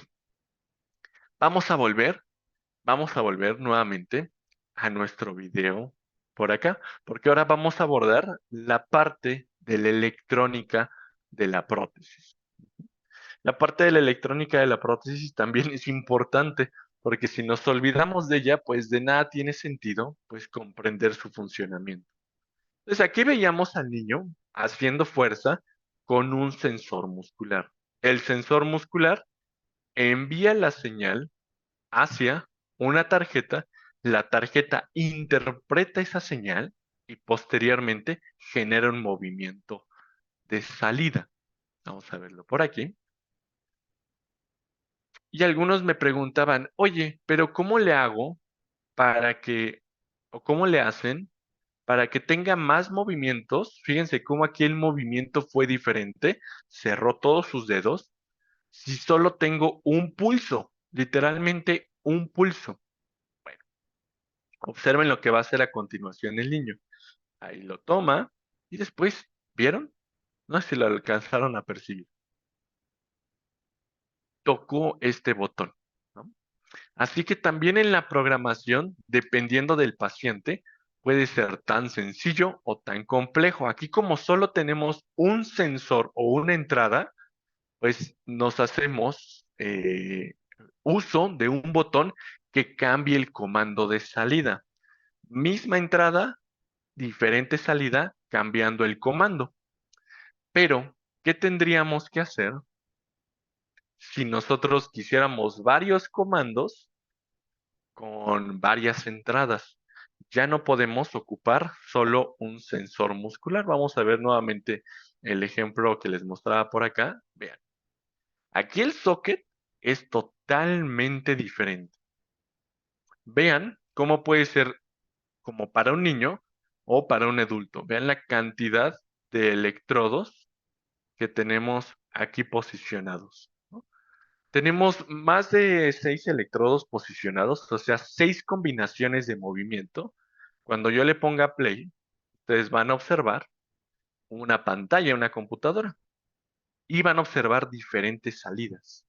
vamos a volver, vamos a volver nuevamente a nuestro video por acá, porque ahora vamos a abordar la parte de la electrónica de la prótesis. La parte de la electrónica de la prótesis también es importante, porque si nos olvidamos de ella, pues de nada tiene sentido, pues comprender su funcionamiento. Entonces aquí veíamos al niño haciendo fuerza con un sensor muscular. El sensor muscular envía la señal hacia una tarjeta, la tarjeta interpreta esa señal y posteriormente genera un movimiento de salida. Vamos a verlo por aquí. Y algunos me preguntaban, oye, pero ¿cómo le hago para que, o cómo le hacen para que tenga más movimientos? Fíjense cómo aquí el movimiento fue diferente, cerró todos sus dedos, si solo tengo un pulso, literalmente un pulso. Bueno, observen lo que va a hacer a continuación el niño. Ahí lo toma y después, ¿vieron? No sé si lo alcanzaron a percibir. Tocó este botón, ¿no? Así que también en la programación, dependiendo del paciente, puede ser tan sencillo o tan complejo. Aquí como solo tenemos un sensor o una entrada, pues nos hacemos uso de un botón que cambie el comando de salida. Misma entrada, diferente salida, cambiando el comando. Pero, ¿qué tendríamos que hacer si nosotros quisiéramos varios comandos con varias entradas? Ya no podemos ocupar solo un sensor muscular. Vamos a ver nuevamente el ejemplo que les mostraba por acá, vean, aquí el socket es totalmente diferente. Vean cómo puede ser como para un niño o para un adulto. Vean la cantidad de electrodos que tenemos aquí posicionados, ¿no? Tenemos más de 6 electrodos posicionados, o sea, 6 combinaciones de movimiento. Cuando yo le ponga play, ustedes van a observar una pantalla, una computadora, y van a observar diferentes salidas.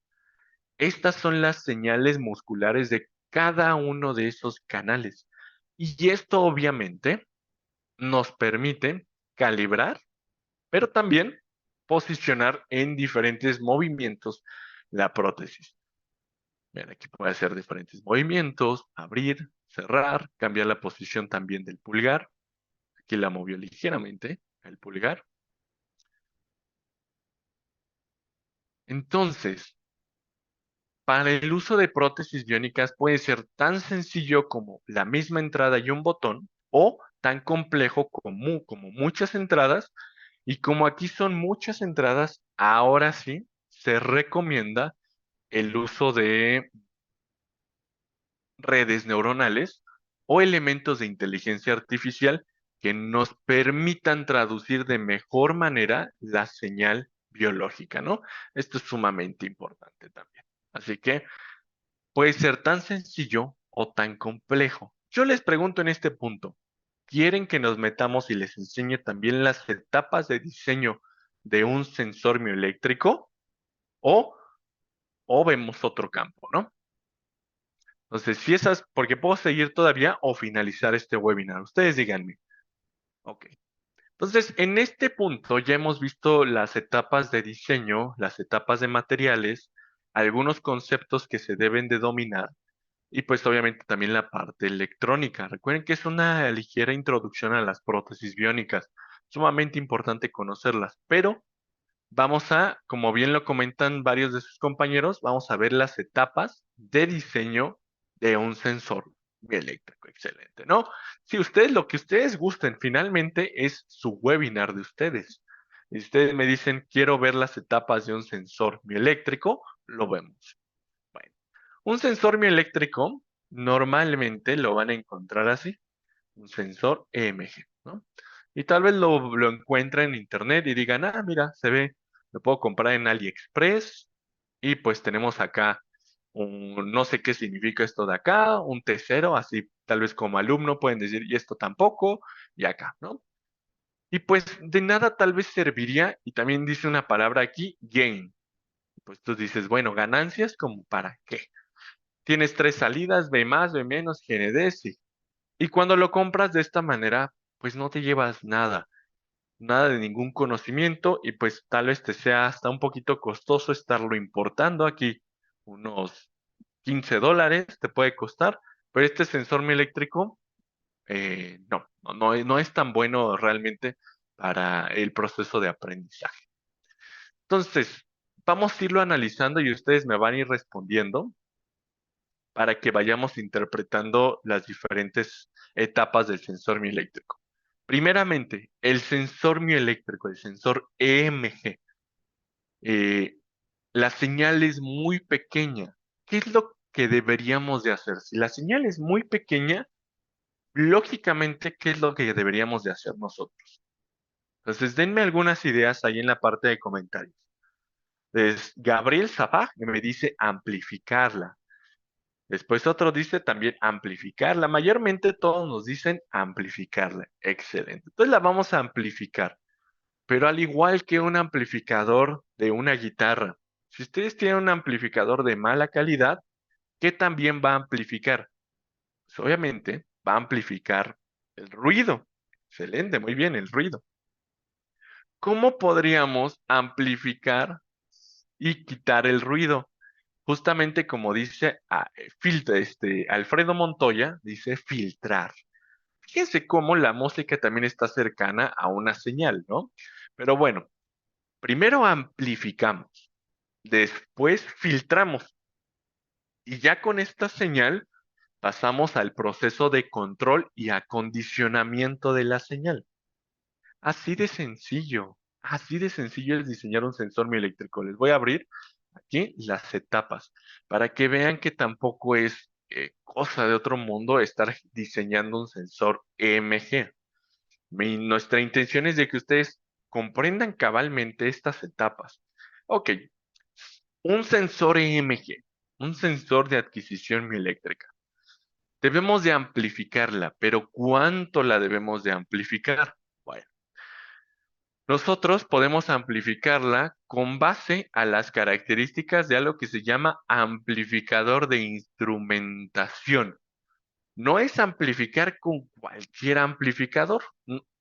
Estas son las señales musculares de cada uno de esos canales. Y esto obviamente nos permite calibrar, pero también posicionar en diferentes movimientos la prótesis. Vean, aquí puede hacer diferentes movimientos, abrir, cerrar, cambiar la posición también del pulgar. Aquí la movió ligeramente el pulgar. Entonces, para el uso de prótesis biónicas puede ser tan sencillo como la misma entrada y un botón, o tan complejo como muchas entradas. Y como aquí son muchas entradas, ahora sí se recomienda el uso de redes neuronales o elementos de inteligencia artificial que nos permitan traducir de mejor manera la señal biológica, ¿no? Esto es sumamente importante también. Así que puede ser tan sencillo o tan complejo. Yo les pregunto en este punto, ¿quieren que nos metamos y les enseñe también las etapas de diseño de un sensor mioeléctrico o, o vemos otro campo, ¿no? Entonces, si esas, porque puedo seguir todavía o finalizar este webinar. Ustedes díganme. Ok. Entonces, en este punto ya hemos visto las etapas de diseño, las etapas de materiales, algunos conceptos que se deben de dominar y pues obviamente también la parte electrónica. Recuerden que es una ligera introducción a las prótesis biónicas. Sumamente importante conocerlas, pero vamos a, como bien lo comentan varios de sus compañeros, vamos a ver las etapas de diseño de un sensor eléctrico. Excelente, ¿no? Si ustedes, lo que ustedes gusten, finalmente es su webinar de ustedes. Y ustedes me dicen, quiero ver las etapas de un sensor mioeléctrico, lo vemos. Bueno, un sensor mioeléctrico normalmente lo van a encontrar así, un sensor EMG, ¿no? Y tal vez lo encuentren en internet y digan, ah, mira, se ve, lo puedo comprar en AliExpress y pues tenemos acá un, no sé qué significa esto de acá, un T0, así tal vez como alumno pueden decir, y esto tampoco, y acá, ¿no? Y pues de nada tal vez serviría, y también dice una palabra aquí, gain. Pues tú dices, bueno, ganancias como para qué. Tienes 3 salidas, B más, B menos, GND, sí. Y cuando lo compras de esta manera, pues no te llevas nada, nada de ningún conocimiento y pues tal vez te sea hasta un poquito costoso estarlo importando aquí. Unos $15 te puede costar, pero este sensor eléctrico no es tan bueno realmente para el proceso de aprendizaje. Entonces, vamos a irlo analizando y ustedes me van a ir respondiendo para que vayamos interpretando las diferentes etapas del sensor mioeléctrico. Primeramente, el sensor mioeléctrico, el sensor EMG, eh, la señal es muy pequeña. ¿Qué es lo que deberíamos de hacer? Si la señal es muy pequeña, lógicamente, ¿qué es lo que deberíamos de hacer nosotros? Entonces, denme algunas ideas ahí en la parte de comentarios. Gabriel Zapag me dice amplificarla. Después otro dice también amplificarla. Mayormente todos nos dicen amplificarla. Excelente. Entonces la vamos a amplificar. Pero al igual que un amplificador de una guitarra, si ustedes tienen un amplificador de mala calidad, ¿qué también va a amplificar? Pues obviamente va a amplificar el ruido. Excelente, muy bien, el ruido. ¿Cómo podríamos amplificar y quitar el ruido? Justamente como dice Alfredo Montoya, dice filtrar. Fíjense cómo la música también está cercana a una señal, ¿no? Pero bueno, primero amplificamos, después filtramos y ya con esta señal pasamos al proceso de control y acondicionamiento de la señal. Así de sencillo, Así de sencillo es diseñar un sensor mioeléctrico. Les voy a abrir aquí las etapas para que vean que tampoco es cosa de otro mundo estar diseñando un sensor EMG. Nuestra intención es de que ustedes comprendan cabalmente estas etapas. Ok, un sensor EMG, un sensor de adquisición mioeléctrica. Debemos de amplificarla, pero ¿cuánto la debemos de amplificar? Bueno, nosotros podemos amplificarla con base a las características de algo que se llama amplificador de instrumentación. No es amplificar con cualquier amplificador.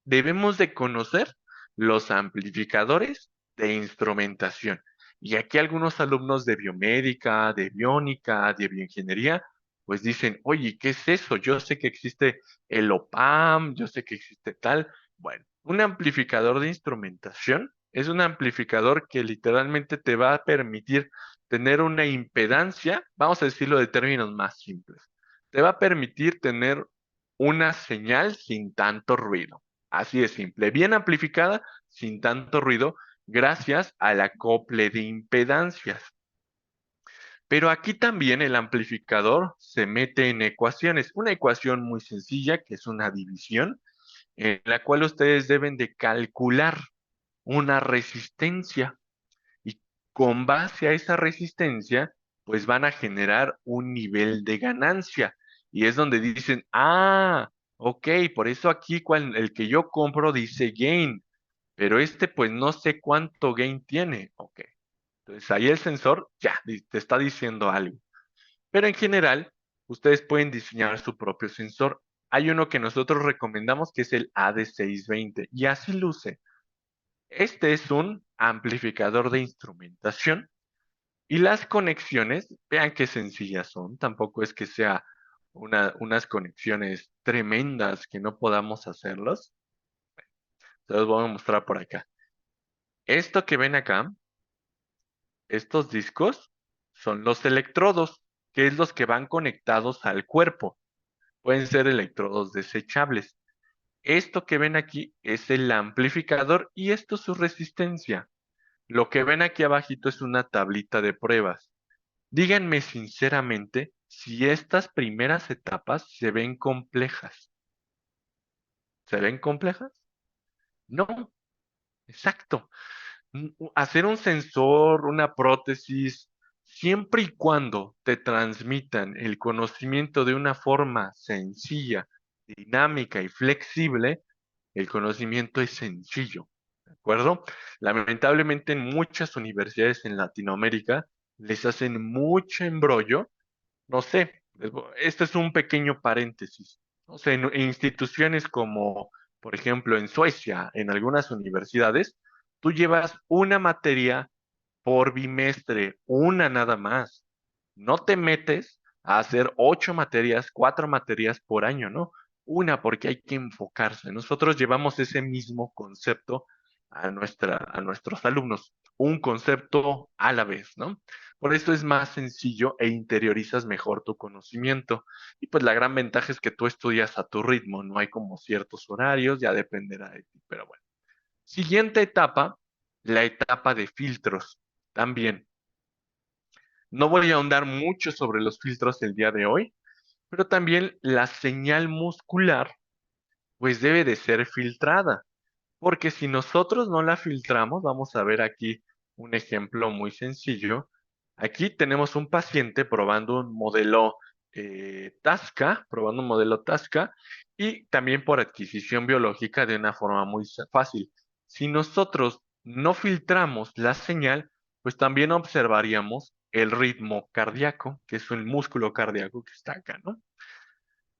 Debemos de conocer los amplificadores de instrumentación. Y aquí algunos alumnos de biomédica, de biónica, de bioingeniería, pues dicen, oye, ¿qué es eso? Yo sé que existe el OPAM, yo sé que existe tal. Bueno, un amplificador de instrumentación es un amplificador que literalmente te va a permitir tener una impedancia, vamos a decirlo de términos más simples, te va a permitir tener una señal sin tanto ruido. Así de simple, bien amplificada, sin tanto ruido, gracias al acople de impedancias. Pero aquí también el amplificador se mete en ecuaciones. Una ecuación muy sencilla, que es una división, en la cual ustedes deben de calcular una resistencia. Y con base a esa resistencia, pues van a generar un nivel de ganancia. Y es donde dicen, ah, ok, por eso aquí el que yo compro dice gain, pero este pues no sé cuánto gain tiene. Ok, entonces ahí el sensor ya te está diciendo algo. Pero en general, ustedes pueden diseñar su propio sensor. Hay uno que nosotros recomendamos que es el AD620 y así luce. Este es un amplificador de instrumentación y las conexiones, vean qué sencillas son, tampoco es que sea unas conexiones tremendas que no podamos hacerlas. Se los voy a mostrar por acá. Esto que ven acá, estos discos, son los electrodos, que es los que van conectados al cuerpo. Pueden ser electrodos desechables. Esto que ven aquí es el amplificador y esto es su resistencia. Lo que ven aquí abajito es una tablita de pruebas. Díganme sinceramente si estas primeras etapas se ven complejas. ¿Se ven complejas? No, exacto. Hacer un sensor, una prótesis, siempre y cuando te transmitan el conocimiento de una forma sencilla, dinámica y flexible, el conocimiento es sencillo, ¿de acuerdo? Lamentablemente en muchas universidades en Latinoamérica les hacen mucho embrollo. No sé, este es un pequeño paréntesis. No sé, en instituciones como, por ejemplo, en Suecia, en algunas universidades, tú llevas una materia por bimestre, una nada más. No te metes a hacer 8 materias, 4 materias por año, ¿no? Una, porque hay que enfocarse. Nosotros llevamos ese mismo concepto a nuestros alumnos, un concepto a la vez, ¿no? Por eso es más sencillo e interiorizas mejor tu conocimiento. Y pues la gran ventaja es que tú estudias a tu ritmo, no hay como ciertos horarios, ya dependerá de ti, pero bueno. Siguiente etapa, la etapa de filtros. También, no voy a ahondar mucho sobre los filtros el día de hoy, pero también la señal muscular, pues debe de ser filtrada, porque si nosotros no la filtramos, vamos a ver aquí un ejemplo muy sencillo. Aquí tenemos un paciente probando un modelo TASCA, probando un modelo TASCA, y también por adquisición biológica de una forma muy fácil. Si nosotros no filtramos la señal, pues también observaríamos el ritmo cardíaco, que es el músculo cardíaco que está acá, ¿no?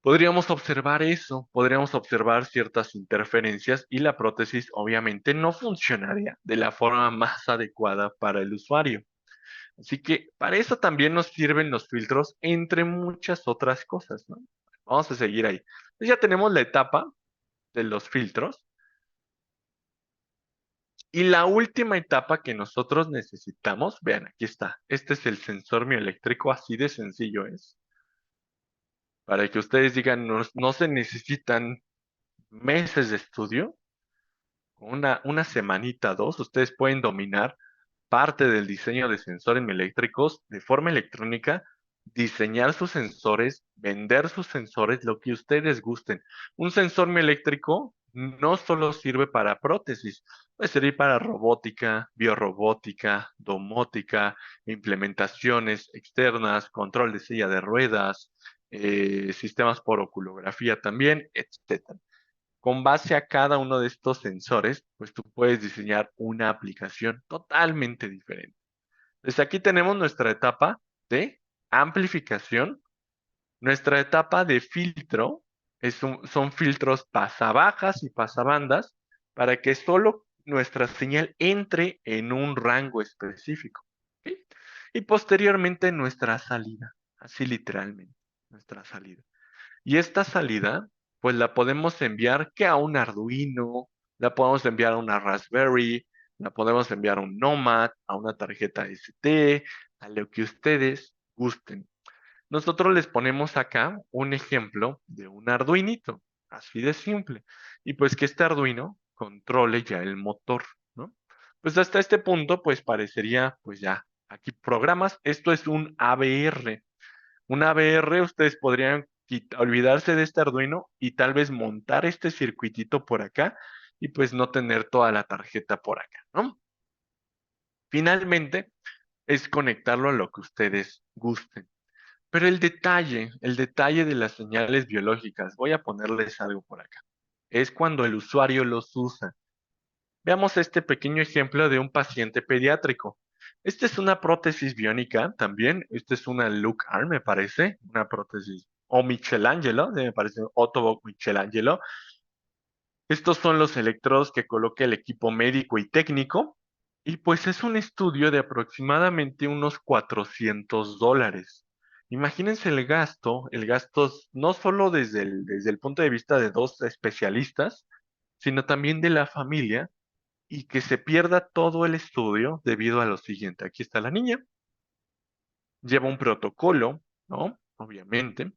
Podríamos observar eso, podríamos observar ciertas interferencias y la prótesis obviamente no funcionaría de la forma más adecuada para el usuario. Así que para eso también nos sirven los filtros, entre muchas otras cosas, ¿no? Vamos a seguir ahí. Entonces ya tenemos la etapa de los filtros y la última etapa que nosotros necesitamos, vean, aquí está. Este es el sensor mioeléctrico, así de sencillo es. Para que ustedes digan, no, no se necesitan meses de estudio. con una semanita, dos, ustedes pueden dominar parte del diseño de sensores eléctricos de forma electrónica, diseñar sus sensores, vender sus sensores, lo que ustedes gusten. Un sensor eléctrico no solo sirve para prótesis, puede servir para robótica, biorrobótica, domótica, implementaciones externas, control de silla de ruedas, sistemas por oculografía también, etcétera. Con base a cada uno de estos sensores, pues tú puedes diseñar una aplicación totalmente diferente. Desde aquí tenemos nuestra etapa de amplificación, nuestra etapa de filtro, son filtros pasabajas y pasabandas para que solo nuestra señal entre en un rango específico. ¿Ok? Y posteriormente nuestra salida, así literalmente, nuestra salida. Y esta salida, pues la podemos enviar que a un Arduino, la podemos enviar a una Raspberry, la podemos enviar a un Nomad, a una tarjeta ST, a lo que ustedes gusten. Nosotros les ponemos acá un ejemplo de un Arduinito, así de simple. Y pues que este Arduino controle ya el motor, ¿no? Pues hasta este punto, pues parecería, pues ya, aquí programas, esto es un ABR. Una VR, ustedes podrían olvidarse de este Arduino y tal vez montar este circuitito por acá y pues no tener toda la tarjeta por acá, ¿no? Finalmente, es conectarlo a lo que ustedes gusten. Pero el detalle de las señales biológicas, voy a ponerles algo por acá, es cuando el usuario los usa. Veamos este pequeño ejemplo de un paciente pediátrico. Esta es una prótesis biónica también. Esta es una Look Arm, me parece. Una prótesis. O Michelangelo, me parece. Otto Michelangelo. Estos son los electrodos que coloca el equipo médico y técnico. Y pues es un estudio de aproximadamente unos $400. Imagínense el gasto no solo desde el punto de vista de dos especialistas, sino también de la familia y que se pierda todo el estudio debido a lo siguiente. Aquí está la niña, lleva un protocolo, ¿no? Obviamente,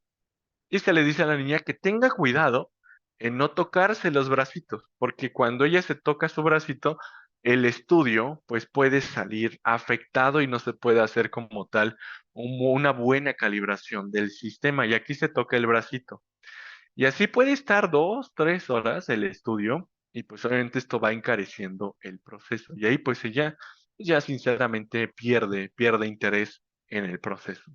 y se le dice a la niña que tenga cuidado en no tocarse los bracitos, porque cuando ella se toca su bracito, el estudio pues puede salir afectado y no se puede hacer como tal una buena calibración del sistema. Y aquí se toca el bracito. Y así puede estar 2, 3 horas el estudio y pues obviamente esto va encareciendo el proceso. Y ahí pues ella ya sinceramente pierde interés en el proceso.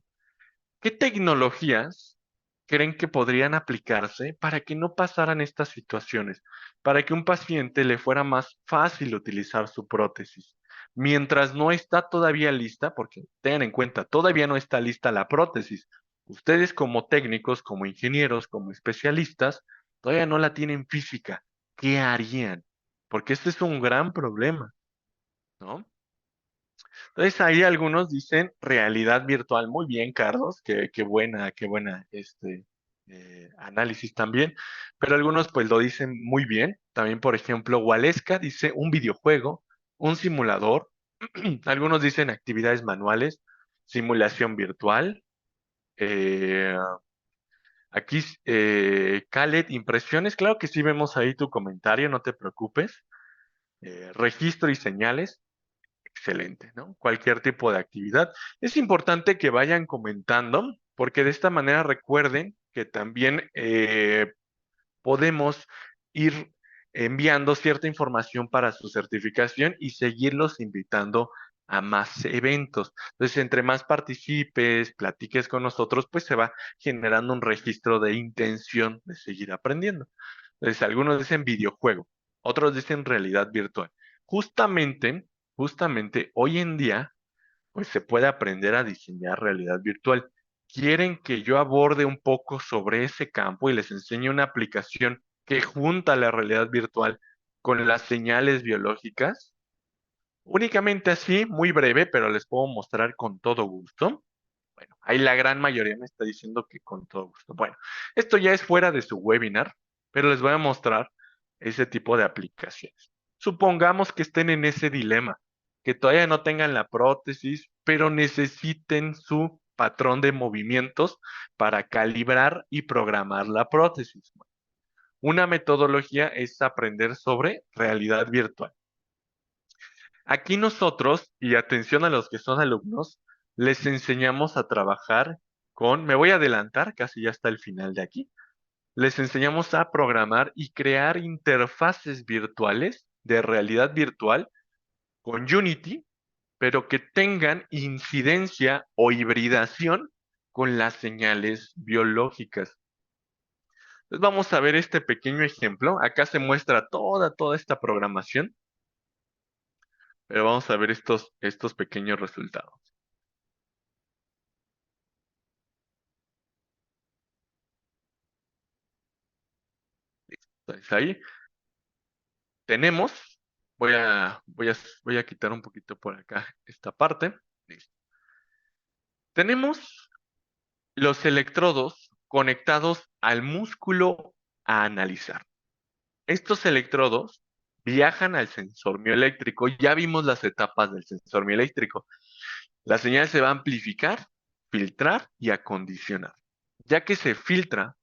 ¿Qué tecnologías creen que podrían aplicarse para que no pasaran estas situaciones? Para que un paciente le fuera más fácil utilizar su prótesis. Mientras no está todavía lista, porque tengan en cuenta, todavía no está lista la prótesis. Ustedes como técnicos, como ingenieros, como especialistas, todavía no la tienen física. ¿Qué harían? Porque este es un gran problema, ¿no? Entonces ahí algunos dicen realidad virtual. Muy bien, Carlos, qué buena análisis también. Pero algunos pues lo dicen muy bien. También, por ejemplo, Waleska dice un videojuego, un simulador. Algunos dicen actividades manuales, simulación virtual. Eh, aquí, Khaled, impresiones. Claro que sí vemos ahí tu comentario, no te preocupes. Registro y señales. Excelente, ¿no? Cualquier tipo de actividad. Es importante que vayan comentando, porque de esta manera recuerden que también podemos ir enviando cierta información para su certificación y seguirlos invitando a más eventos. Entonces, entre más participes, platiques con nosotros, pues se va generando un registro de intención de seguir aprendiendo. Entonces, algunos dicen videojuego, otros dicen realidad virtual. Justamente, justamente hoy en día, pues se puede aprender a diseñar realidad virtual. ¿Quieren que yo aborde un poco sobre ese campo y les enseñe una aplicación que junta la realidad virtual con las señales biológicas? Únicamente así, muy breve, pero les puedo mostrar con todo gusto. Bueno, ahí la gran mayoría me está diciendo que con todo gusto. Bueno, esto ya es fuera de su webinar, pero les voy a mostrar ese tipo de aplicaciones. Supongamos que estén en ese dilema, que todavía no tengan la prótesis, pero necesiten su patrón de movimientos para calibrar y programar la prótesis. Una metodología es aprender sobre realidad virtual. Aquí nosotros, y atención a los que son alumnos, les enseñamos a trabajar con, me voy a adelantar, casi ya está el final de aquí, les enseñamos a programar y crear interfaces virtuales de realidad virtual con Unity, pero que tengan incidencia o hibridación con las señales biológicas. Entonces vamos a ver este pequeño ejemplo. Acá se muestra toda esta programación, pero vamos a ver estos pequeños resultados. Entonces ahí tenemos, voy a quitar un poquito por acá esta parte. Listo. Tenemos los electrodos conectados al músculo a analizar. Estos electrodos viajan al sensor mioeléctrico. Ya vimos las etapas del sensor mioeléctrico. La señal se va a amplificar, filtrar y acondicionar. Ya que se filtra,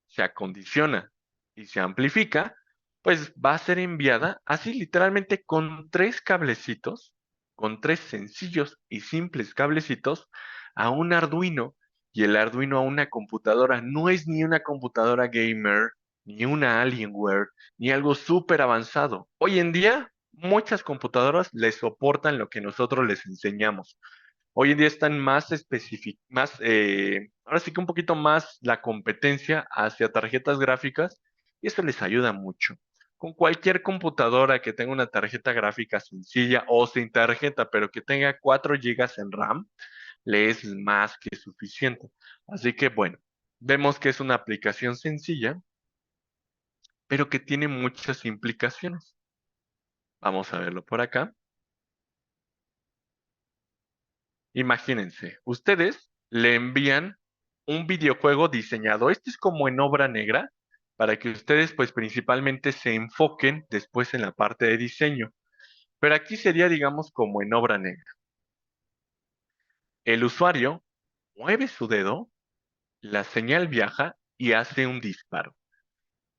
se acondiciona y se amplifica, pues va a ser enviada así literalmente con tres cablecitos, con tres sencillos y simples cablecitos a un Arduino y el Arduino a una computadora. No es ni una computadora gamer, ni una Alienware, ni algo súper avanzado. Hoy en día, muchas computadoras les soportan lo que nosotros les enseñamos. Hoy en día están más más, ahora sí que un poquito más la competencia hacia tarjetas gráficas y eso les ayuda mucho. Con cualquier computadora que tenga una tarjeta gráfica sencilla o sin tarjeta, pero que tenga 4 gigas en RAM, le es más que suficiente. Así que bueno, vemos que es una aplicación sencilla, pero que tiene muchas implicaciones. Vamos a verlo por acá. Imagínense, ustedes le envían un videojuego diseñado. Este es como en obra negra, para que ustedes pues principalmente se enfoquen después en la parte de diseño. Pero aquí sería, digamos, como en obra negra. El usuario mueve su dedo, la señal viaja y hace un disparo.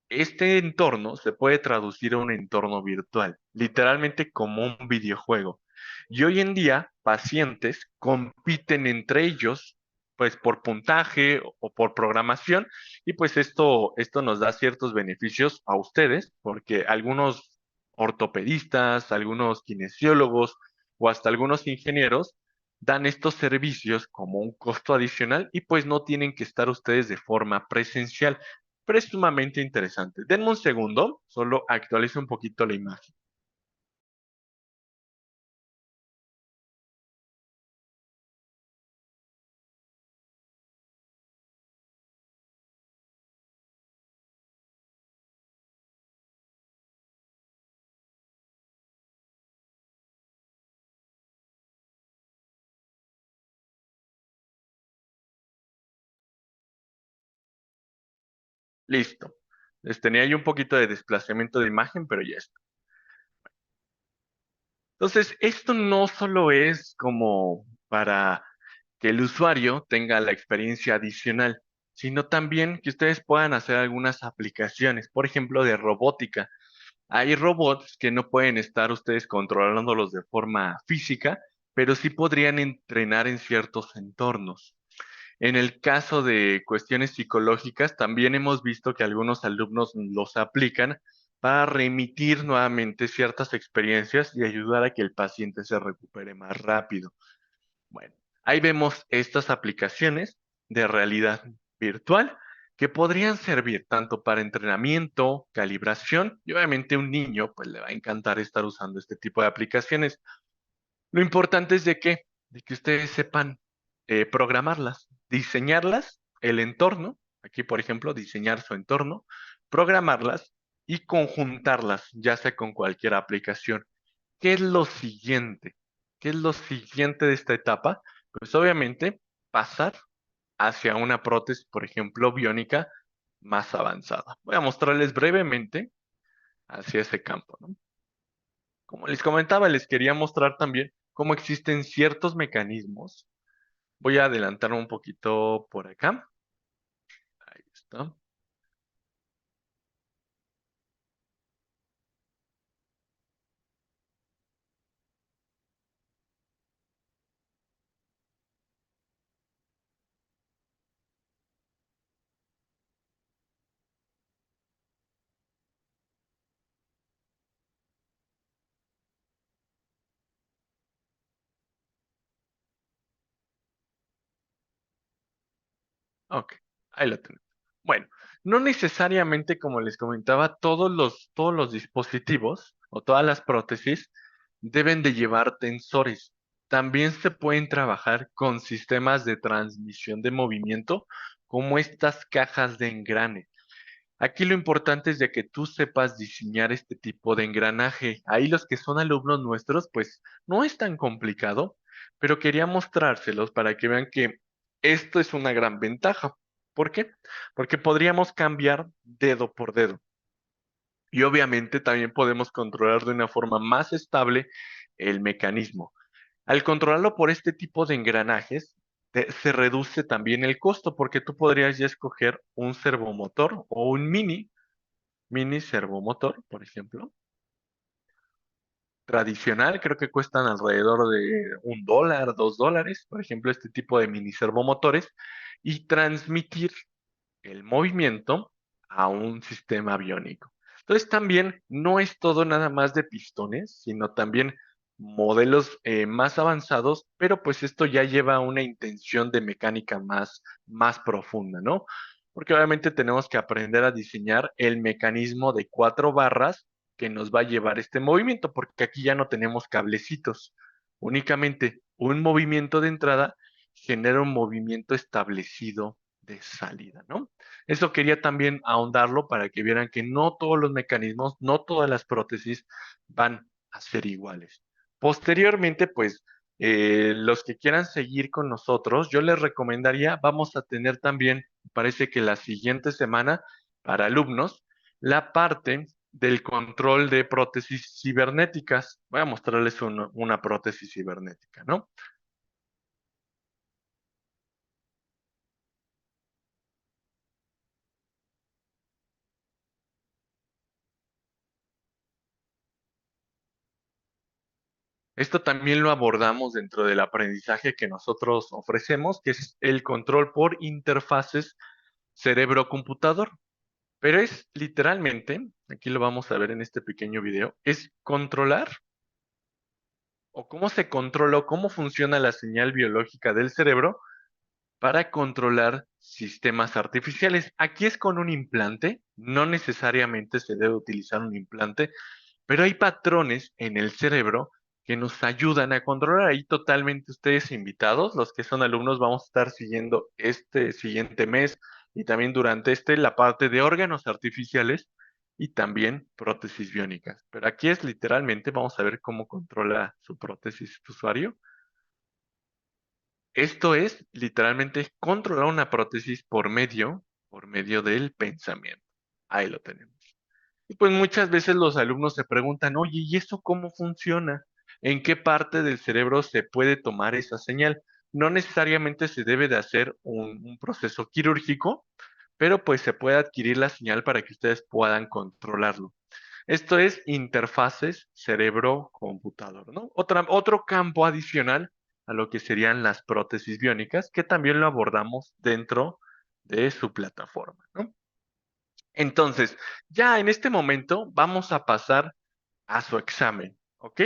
Este entorno se puede traducir a un entorno virtual, literalmente como un videojuego. Y hoy en día, pacientes compiten entre ellos, pues por puntaje o por programación, y pues esto nos da ciertos beneficios a ustedes, porque algunos ortopedistas, algunos kinesiólogos o hasta algunos ingenieros dan estos servicios como un costo adicional y pues no tienen que estar ustedes de forma presencial, pero es sumamente interesante. Denme un segundo, solo actualizo un poquito la imagen. Listo. Les tenía ahí un poquito de desplazamiento de imagen, pero ya está. Entonces, esto no solo es como para que el usuario tenga la experiencia adicional, sino también que ustedes puedan hacer algunas aplicaciones, por ejemplo, de robótica. Hay robots que no pueden estar ustedes controlándolos de forma física, pero sí podrían entrenar en ciertos entornos. En el caso de cuestiones psicológicas, también hemos visto que algunos alumnos los aplican para remitir nuevamente ciertas experiencias y ayudar a que el paciente se recupere más rápido. Bueno, ahí vemos estas aplicaciones de realidad virtual que podrían servir tanto para entrenamiento, calibración y obviamente un niño pues le va a encantar estar usando este tipo de aplicaciones. Lo importante es de que ustedes sepan programarlas, diseñarlas, el entorno, aquí por ejemplo, diseñar su entorno, programarlas y conjuntarlas, ya sea con cualquier aplicación. ¿Qué es lo siguiente? ¿Qué es lo siguiente de esta etapa? Pues obviamente pasar hacia una prótesis, por ejemplo, biónica más avanzada. Voy a mostrarles brevemente hacia ese campo, ¿no? Como les comentaba, les quería mostrar también cómo existen ciertos mecanismos. Voy a adelantar un poquito por acá. Ahí está. Ok, ahí lo tenemos. Bueno, no necesariamente, como les comentaba, todos los dispositivos o todas las prótesis deben de llevar tensores. También se pueden trabajar con sistemas de transmisión de movimiento, como estas cajas de engrane. Aquí lo importante es de que tú sepas diseñar este tipo de engranaje. Ahí los que son alumnos nuestros, pues no es tan complicado, pero quería mostrárselos para que vean que esto es una gran ventaja. ¿Por qué? Porque podríamos cambiar dedo por dedo. Y obviamente también podemos controlar de una forma más estable el mecanismo. Al controlarlo por este tipo de engranajes, se reduce también el costo porque tú podrías ya escoger un servomotor o un mini servomotor, por ejemplo, tradicional, creo que cuestan alrededor de $1, $2, por ejemplo, este tipo de mini servomotores, y transmitir el movimiento a un sistema aviónico. Entonces también no es todo nada más de pistones, sino también modelos más avanzados, pero pues esto ya lleva una intención de mecánica más profunda, ¿no? Porque obviamente tenemos que aprender a diseñar el mecanismo de 4 barras que nos va a llevar este movimiento, porque aquí ya no tenemos cablecitos, únicamente un movimiento de entrada genera un movimiento establecido de salida, ¿no? Eso quería también ahondarlo para que vieran que no todos los mecanismos, no todas las prótesis van a ser iguales. Posteriormente, pues, los que quieran seguir con nosotros, yo les recomendaría, vamos a tener también, parece que la siguiente semana, para alumnos, la parte del control de prótesis cibernéticas. Voy a mostrarles una prótesis cibernética, ¿no? Esto también lo abordamos dentro del aprendizaje que nosotros ofrecemos, que es el control por interfaces cerebro-computador. Pero es literalmente, aquí lo vamos a ver en este pequeño video, es controlar o cómo se controla o cómo funciona la señal biológica del cerebro para controlar sistemas artificiales. Aquí es con un implante, no necesariamente se debe utilizar un implante, pero hay patrones en el cerebro que nos ayudan a controlar. Ahí totalmente ustedes invitados, los que son alumnos, vamos a estar siguiendo este siguiente mes y también durante la parte de órganos artificiales y también prótesis biónicas. Pero aquí es literalmente, vamos a ver cómo controla su prótesis tu usuario. Esto es literalmente controlar una prótesis por medio del pensamiento. Ahí lo tenemos. Y pues muchas veces los alumnos se preguntan, oye, ¿y eso cómo funciona? ¿En qué parte del cerebro se puede tomar esa señal? No necesariamente se debe de hacer un proceso quirúrgico, pero pues se puede adquirir la señal para que ustedes puedan controlarlo. Esto es interfaces cerebro-computador, ¿no? Otro campo adicional a lo que serían las prótesis biónicas, que también lo abordamos dentro de su plataforma, ¿no? Entonces, ya en este momento vamos a pasar a su examen, ¿ok?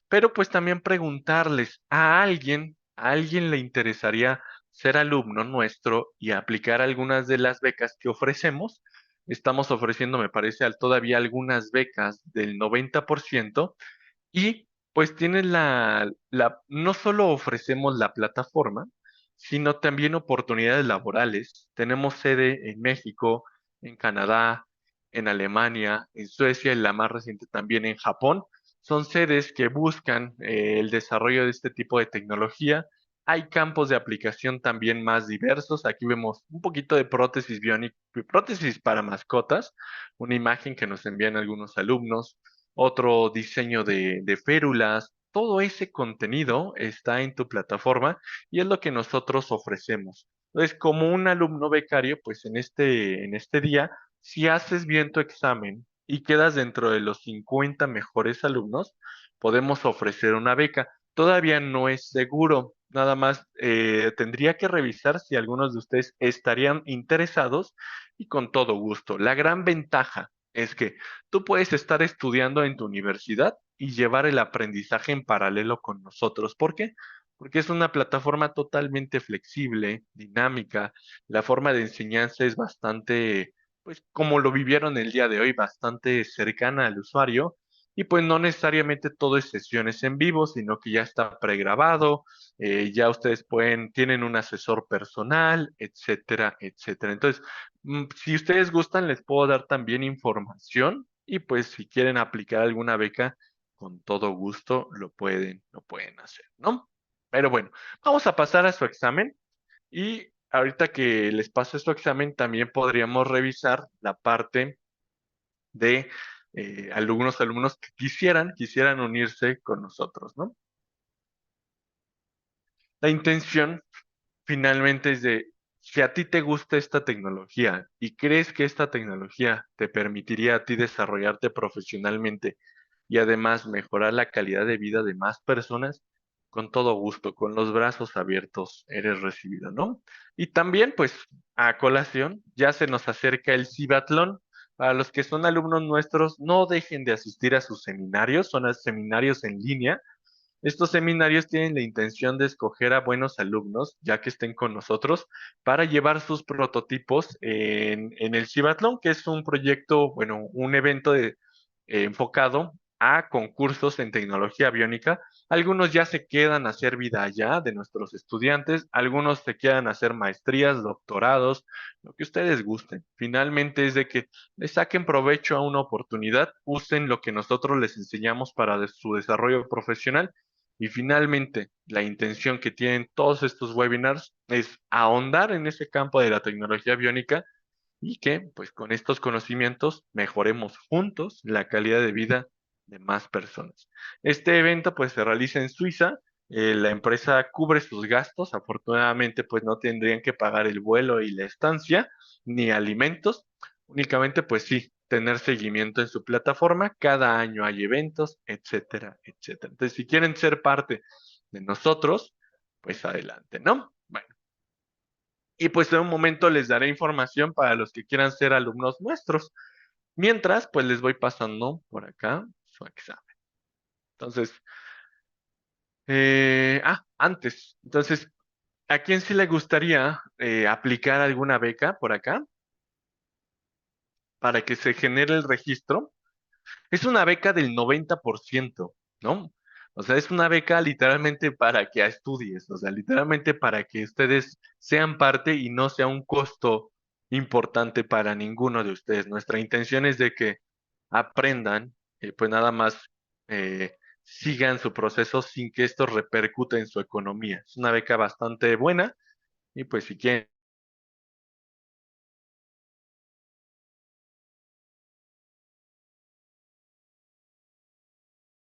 Pero pues también preguntarles a alguien le interesaría ser alumno nuestro y aplicar algunas de las becas que ofrecemos. Estamos ofreciendo, me parece, todavía algunas becas del 90% y pues tienen no solo ofrecemos la plataforma, sino también oportunidades laborales. Tenemos sede en México, en Canadá, en Alemania, en Suecia y la más reciente también en Japón. Son sedes que buscan el desarrollo de este tipo de tecnología. Hay campos de aplicación también más diversos. Aquí vemos un poquito de prótesis biónica, prótesis para mascotas, una imagen que nos envían algunos alumnos, otro diseño de férulas. Todo ese contenido está en tu plataforma y es lo que nosotros ofrecemos. Entonces, como un alumno becario, pues en este día, si haces bien tu examen y quedas dentro de los 50 mejores alumnos, podemos ofrecer una beca. Todavía no es seguro, nada más tendría que revisar si algunos de ustedes estarían interesados y con todo gusto. La gran ventaja es que tú puedes estar estudiando en tu universidad y llevar el aprendizaje en paralelo con nosotros. ¿Por qué? porque es una plataforma totalmente flexible, dinámica. La forma de enseñanza es bastante, pues como lo vivieron el día de hoy, bastante cercana al usuario. Y pues no necesariamente todo es sesiones en vivo, sino que ya está pregrabado, ya ustedes tienen un asesor personal, etcétera, etcétera. Entonces, si ustedes gustan, les puedo dar también información y pues si quieren aplicar alguna beca, con todo gusto lo pueden hacer, ¿no? Pero bueno, vamos a pasar a su examen y ahorita que les pase su examen, también podríamos revisar la parte de alumnos que quisieran unirse con nosotros, ¿no? La intención finalmente es de, si a ti te gusta esta tecnología y crees que esta tecnología te permitiría a ti desarrollarte profesionalmente y además mejorar la calidad de vida de más personas, con todo gusto, con los brazos abiertos, eres recibido, ¿no? Y también, pues, a colación, ya se nos acerca el Cibatlón. Para los que son alumnos nuestros, no dejen de asistir a sus seminarios, son seminarios en línea. Estos seminarios tienen la intención de escoger a buenos alumnos, ya que estén con nosotros, para llevar sus prototipos en el Cibatlón, que es un proyecto, bueno, un evento enfocado a concursos en tecnología aviónica. Algunos ya se quedan a hacer vida allá de nuestros estudiantes, algunos se quedan a hacer maestrías, doctorados, lo que ustedes gusten. Finalmente es de que le saquen provecho a una oportunidad, usen lo que nosotros les enseñamos para su desarrollo profesional y finalmente, la intención que tienen todos estos webinars es ahondar en ese campo de la tecnología biónica y que, pues, con estos conocimientos mejoremos juntos la calidad de vida de más personas. Este evento, pues, se realiza en Suiza. La empresa cubre sus gastos. Afortunadamente, pues, no tendrían que pagar el vuelo y la estancia, ni alimentos. Únicamente, pues sí, tener seguimiento en su plataforma. Cada año hay eventos, etcétera, etcétera. Entonces, si quieren ser parte de nosotros, pues adelante, ¿no? Bueno, y pues en un momento les daré información para los que quieran ser alumnos nuestros. Mientras, pues les voy pasando por acá su examen. Entonces, antes, entonces, ¿a quién sí le gustaría aplicar alguna beca por acá para que se genere el registro? Es una beca del 90%, ¿no? O sea, es una beca literalmente para que estudies, o sea, literalmente para que ustedes sean parte y no sea un costo importante para ninguno de ustedes. Nuestra intención es de que aprendan, pues nada más sigan su proceso sin que esto repercute en su economía. Es una beca bastante buena y pues si quieren